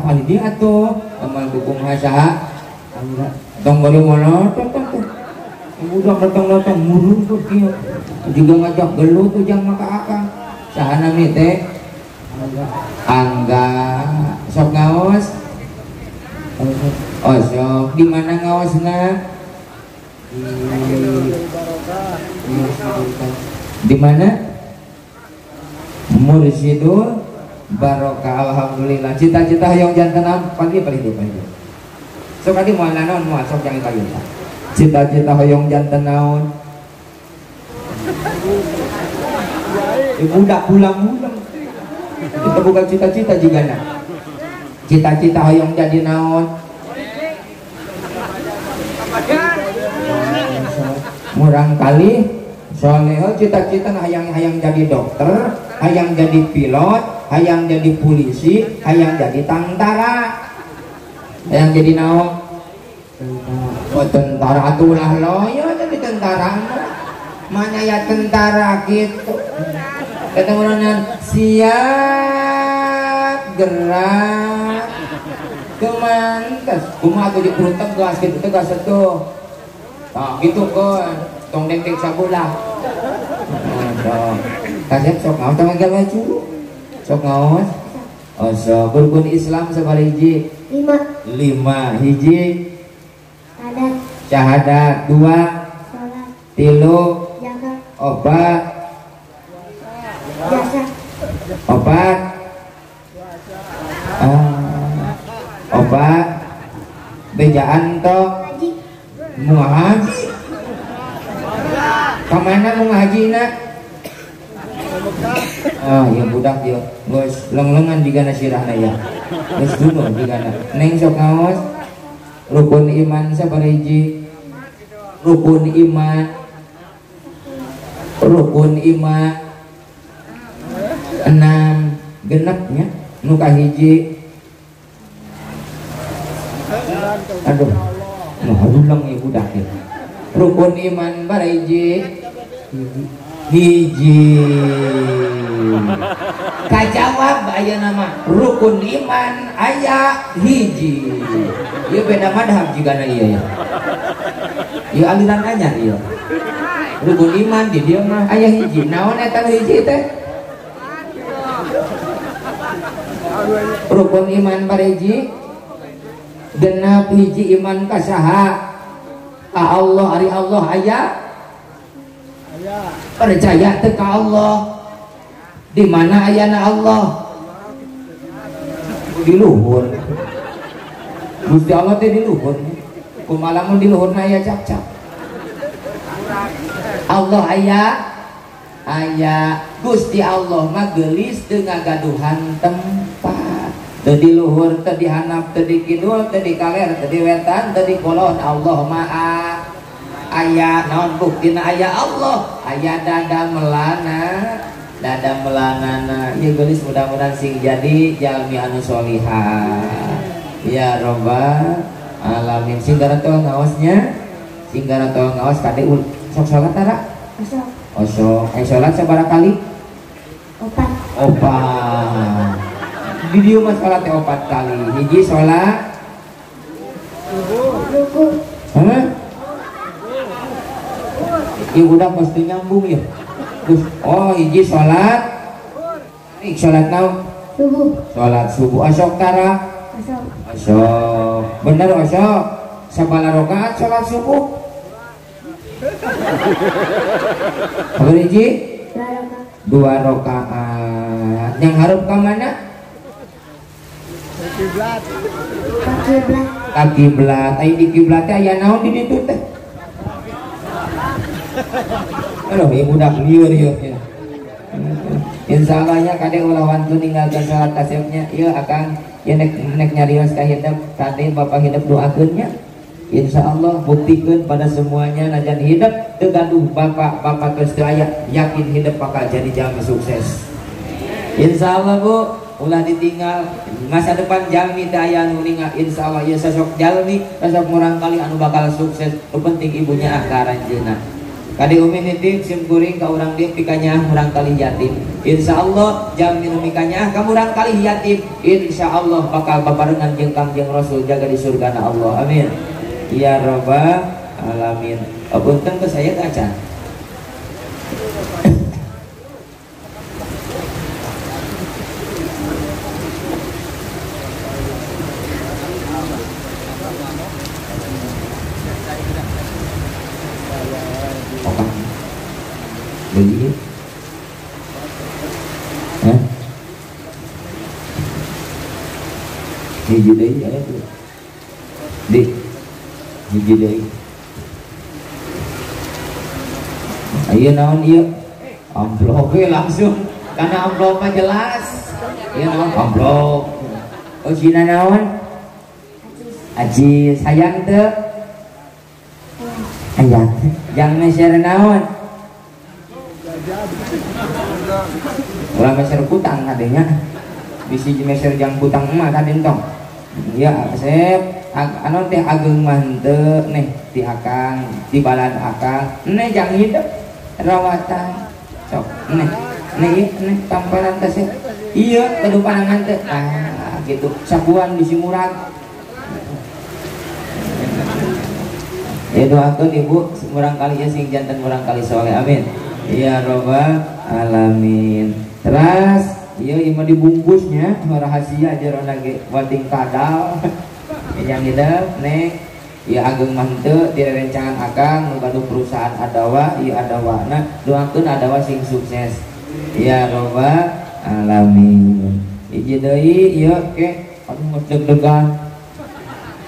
pali dia atuh amal gugu mah saha tong bari mono budak datang-datang murun tuh kieu juga ngajak gelut tuh jang maka akang saha nami teh Angga sok ngaos oh sok di mana ngaosna di mana Mursyidul Barokah alhamdulillah cita-cita hayang janten pagi sok adi moal naon moal sok jangan kayu cita-cita hoyong janten naon budak pulang-pulang kita bukan cita-cita juga nah cita-cita hoyong jadi naon murang kali soalnya cita-cita hayang jadi dokter hayang jadi pilot hayang jadi polisi hayang jadi tentara hayang jadi naon oh tentara atulah loyo jadi tentara mana ya tentara gitu kata orang siap gerak kemantas kumaha tuh di perut tegas gitu tegas tuh nah gitu kan tong dengdeng sabulah kasih sok ngawas tong ngegel baju sok ngawas oh sok rukun Islam sabariji 5 hiji syahadat 2 tilu obat bejaan toh mau haji kemana mau haji nak ya budak ya bos leng-lengan digana sirahna ya geus dulu digana neng sok ngaos rukun iman sabariji rukun iman 6 genepnya nu kahiji aduh nah ulang ya budak ya rukun iman bariji hiji kajawab aya nama rukun iman aya hiji ieu beda madhab jigana ieu ya ieu aliran anyar ieu rukun iman di dieu mah aya hiji naon eta hiji teh rukun iman bariji genap hiji iman ka saha ka Allah ari Allah aya percaya teu ka Allah di mana ayana Allah di luhur Gusti Allah teh di luhur kumaha lamun di luhurna aya cap-cap Allah aya aya Gusti Allah mah geulis teu ngagaduhan tempat, teu di luhur, teu di handap, teu di kidul, teu di kaler, teu di wetan, teu di kulon. Allah mah aya naon buktina aya Allah, aya dada melanana ya geulis. Mudah-mudahan sing jadi jalmi anu solihah ya robbal alamin. Sing garatol ngaosnya, sing garatol ngaos kade sok salat tara osok salat sabaraha kali? Opat. Di dieu mah salat teh 4 kali. Hiji salat ruku. Ieu budak pasti nyambung ya. Terus hiji salat naon? Salat subuh. Asok tara? Asok. Bener asok. Sabaraha rakaat salat subuh? Kabar hiji? 2 rakaat. Yang hareup ka mana? Ka kiblat. Ai di kiblat teh aya naon di ditu teh? Aduh, ieu budak lieur ieu. Insyaallah nya kade ulah wantu ninggalkeun salat kasepnya. Ieu akang ieu nek nyarios ka hidup kade Bapak hidup doakeun nya. Insyaallah buktikan pada semuanya najan hidup tegaduh bapak terus aya yakin hidup bakal jadi jalmi sukses. Insyaallah Bu ulah ditinggal masa depan jalmi teh aya anu ningal. Insyaallah ieu sosok jalmi sosok murang kali anu bakal sukses. Nu penting ibunya akaranjeuna. Kade umi nitip sim kuring ka urang dieu pikanya murang kali yatim. Insyaallah jalmi nu mikanya ka murang kali yatim. Insyaallah bakal babarengan jeung Kangjeng Rasul jaga di surgana Allah. Amin. Ya Rabbal alamin. Punten ke saya kaca. Beli. Hiji deui aya tuh. Hiji deui. Ayo naon ieu? Amplop we langsung. Karena amplop mah jelas. Ieu naon amplop. Oh sina naon? Aji sayang teu? Hayang. Jang meser naon? Ulah meser kutang kadenya. Bisi meser jang kutang mah kaden tong. Ya asep anu teh ageung mah henteu neh ti akang ti balad akang neh jang hidup rawatan sok neh tamparan teh ieu kudu panangan teh gitu sakuan bisi murag. Ya doakeun ibu murang kali ya sing janten murang kali soleh amin ya robbal alamin. Terus ieu imah dibungkusnya rahasia jero lagi wading kadal yang hidup nek ieu ageung mah henteu ti rerencangan akang nu gaduh perusahaan adawa ieu adawana doakeun adawa sing sukses ya robbal alamin. Hiji deui ieu ke anu deg-degan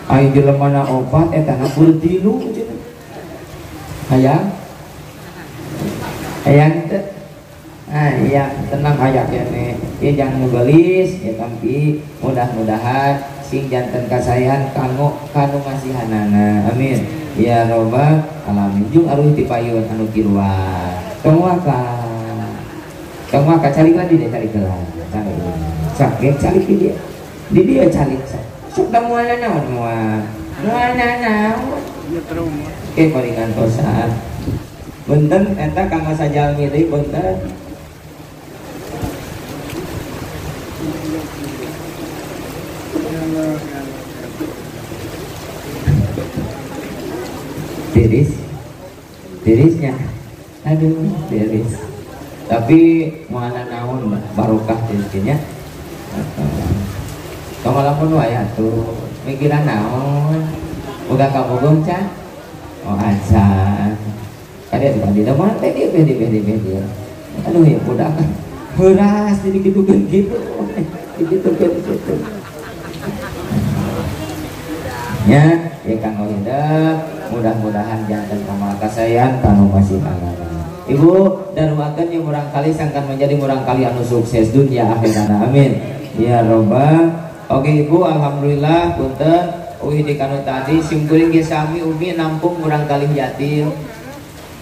ai jelemana obat eta na bertilu cenah hayang teu. Ya tenang aja kene ya jangan ngegelis ya tapi mudah-mudahan sing janten kasayan kanu masihanana amin ya robbal alamin. Jung aruh ti payun anu kiruan tong waka calik lagi deh calik lah sakit calik di dia calik sok da muana naon oke palingan kosan benten eta kanggo sajalmi deui benten. Tirisnya aduh tiris tapi mana naon barokah tirisnya kalau lamun wae atuh mikiran naon udah kabogong can azan kade tadi da mana teh dia bede aduh ya budak heuras jadi gitu ya kanggo hidup mudah-mudahan jantan kamal kasayan kanu masih kangen Ibu dan doakan yang murang kali sangkan menjadi murang kali anu sukses dunia akhirat amin ya robbal. Oke ibu alhamdulillah punten uih di kanu tadi simkuring ge sami umi nampung murang kali yatim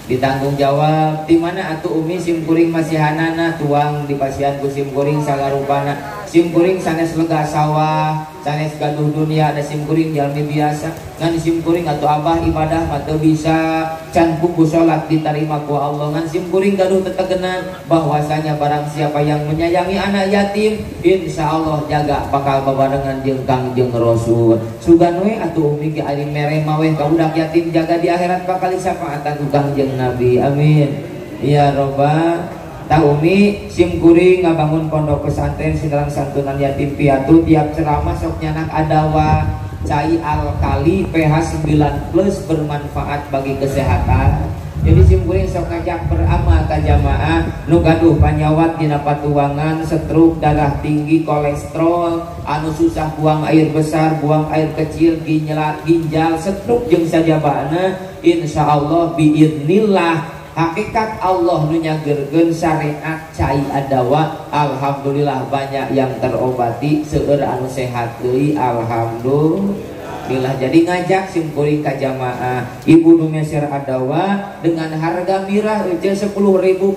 ditanggung jawab di mana atuh umi simkuring masih hanana tuang di pasian ku simkuring sagarupana simkuring sanes lega sawah sanes gaduh dunia ada simkuring jalmi biasa ngan simkuring atau abah ibadah atau bisa can kuku salat diterima ku Allah ngan simkuring gaduh tetegenan bahwasanya barang siapa yang menyayangi anak yatim insya Allah jaga bakal babarengan jeung Kangjeng Rasul sugan we atuh umi ge ari mere maweh ka budak yatim jaga di akhirat bakal syafaatan ku Kangjeng Nabi amin ya robbal. Tahu umi simkuring ngabangun pondok pesantren Sinarang Santunan Yatim Piatu tiap ceramah sok nyanak adawa cai alkali pH 9+ bermanfaat bagi kesehatan. Jadi simkuring sok ngajak beramal ka jamaah nu gaduh panyawat dina patuangan stroke darah tinggi kolesterol anu susah buang air besar buang air kecil ginjal stroke jeung sajabana insyaallah biidznillah hakikat Allah nu nyageurkeun syariat cai adawa alhamdulillah banyak yang terobati seueur anu sehat deui alhamdulillah. Jadi ngajak simkuring ka jamaah ibu nu meser adawa dengan harga mirah eueuh 10.000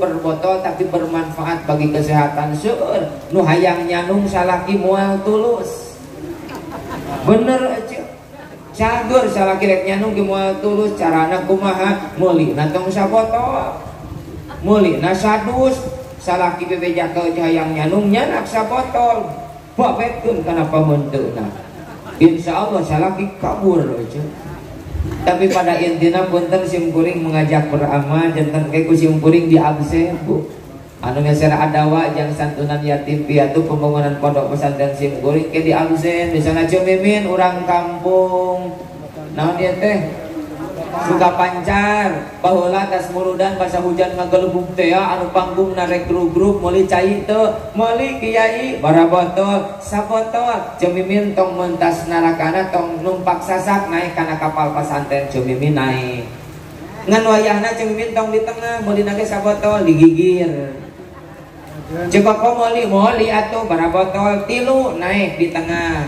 per botol tapi bermanfaat bagi kesehatan seueur nu hayang nyanung salaki moal tulus bener aja cager salah kirek nyanung ki moal tulus carana kumaha meuli na tong sabotol meuli na sadus salaki bebeja ke hayang nyanung nyanak sabotol babetkeun kana pamunteuna insyaallah salaki kabur aja. Tapi pada intina punten simkuring mengajak beramal janten ke ku simkuring di absen bu anu meser adawa jang santunan yatim piatu pembangunan pondok pesantren simkuring ke di absen di sana Mimin urang kampung naon dia teh suka pancar baheula tas murudan basa hujan ngagelebuk teh anu panggung narek grup meuli cai teu meuli kiai barabotol sabotol Mimin tong mentas narakana tong numpak sasak naik kana kapal pesantren Mimin naik ngan wayahna Mimin tong di tengah meuli nage sabotol digigir Cekok moli atuh barabotol tilu naik di tengah.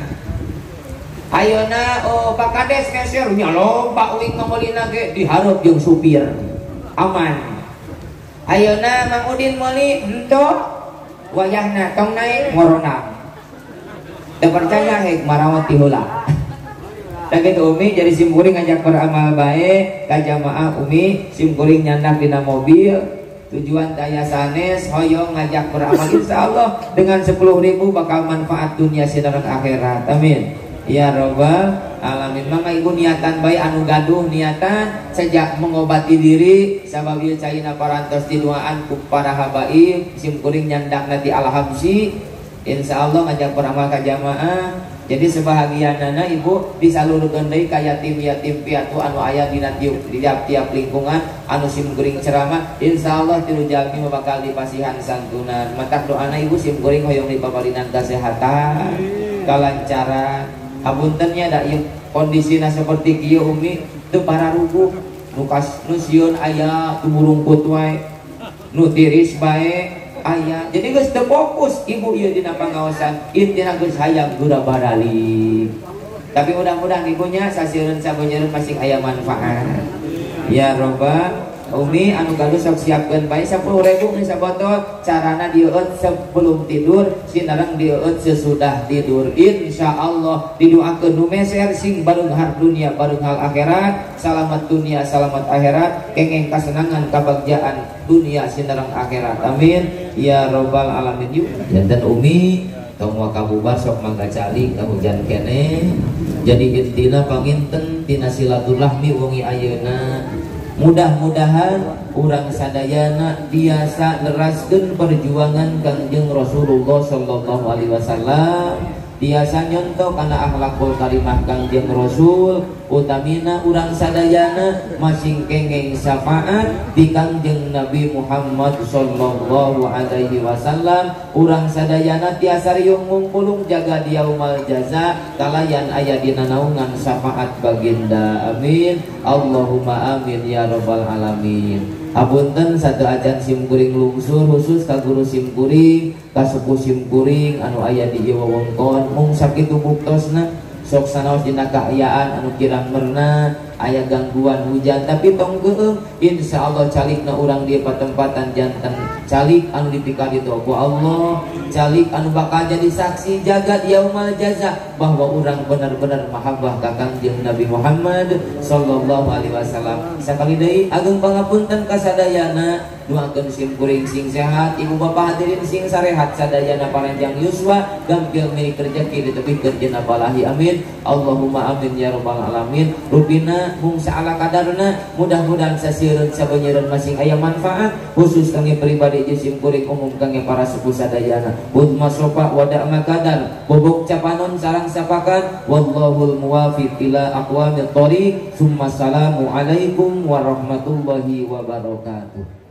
Ayeuna Pak Kades meser nya lomba uing mamolina ge dihareup jeung supir. Aman. Ayeuna Mang Udin moli henteu wayahna tong naik ngoronang. Teu percaya hek marawati heula. Da kitu umi jadi simkuring ngajak beramal bae ka jamaah umi simkuring nyandak dina mobil. Tujuan daya sanes hoyong ngajak beramal insyaallah dengan 10.000 bakal manfaat dunia sidaran akhirat amin ya robbal alamin. Mangga ibu niatan baik anu gaduh niatan sejak mengobati diri sabab ieu caina parantos diduaan ku para habaib simkuring nyandak nanti al-habsi insyaallah ngajak beramal ka jamaah. Jadi sebahagianana ibu disalurkeun deui ka yatim-yatim piatu anu aya dina tiap-tiap lingkungan anu simkuring ceramah insyaallah tilu jalmi bakal dipasihan santunan. Matak doana ibu simkuring hoyong dipabalinan kesehatan kalancaran habuntennya da ieu kondisina seperti kieu umi teu pararuguh nu sieun aya tu burungkut wae nu tiris bae ayah. Jadi geus teu fokus ibu ieu dina pangaosan intina geus hayang gura baralik. Tapi mudah-mudahan ibunya sasieun sabeunyeun masih aya manfaat. Ya robbal umi anu gaduh sok siapkeun bae 10.000 nih sabotol carana dieut sebelum tidur sinareng dieut sesudah tidur insyaallah didoakeun nu meser sing bareunghar dunia bareunghal akhirat salamat dunia salamat akhirat kengeng kasenangan kabagjaan dunia sinareng akhirat amin ya robbal alamin. Yuk janten umi tong wakabubar sok mangga cali ka hujan kene jadi intina panginten tina silaturahmi wengi ayeuna. Mudah-mudahan urang sadayana biasa neraskeun perjuangan Kangjeng Rasulullah sallallahu alaihi wasallam biasa nyontok kana akhlakul karimah Kangjeng Rasul utamina urang sadayana masing kengeng syafaat di Kangjeng Nabi Muhammad sallallahu alaihi wasallam. Urang sadayana tiasa riung ngumpulung jaga diaumal jaza kalayan aya dina naungan syafaat baginda amin Allahumma amin ya rabbal alamin. Hapunten satu ajan simkuring lungsur khusus ka guru simkuring ka sepuh simkuring anu aya di ieu wewengkon mung sakitu buktosna sok sanaos dina kaayaan anu kirang merna aya gangguan hujan tapi tong geueung insyaallah calikna urang di patempatan janten calik anu dipikari ku Allah calik anu bakal jadi saksi jagat yaumal jaza bahwa urang benar-benar mahabbah ka Kangjeng Nabi Muhammad sallallahu alaihi wasallam. Sakali deui agung pangapunten ka sadayana doakeun simkuring sing sehat ibu bapak hadirin sing sarehat sadayana paranjang yuswa gampil milik rezeki ditepikeun dina balahi amin Allahumma amin ya rabbal alamin. Rubina mung saala kadarna mudah-mudahan sasieun sabeunyeun masing aya manfaat khusus kangge pribadi jeung simkuring umum kangge para sepuh sadayana. Budma sofa wada makadar bobok capanon sareng sapakat wallahul muwafiq ila aqwamit thoriq. Summa salamu alaikum warahmatullahi wabarakatuh.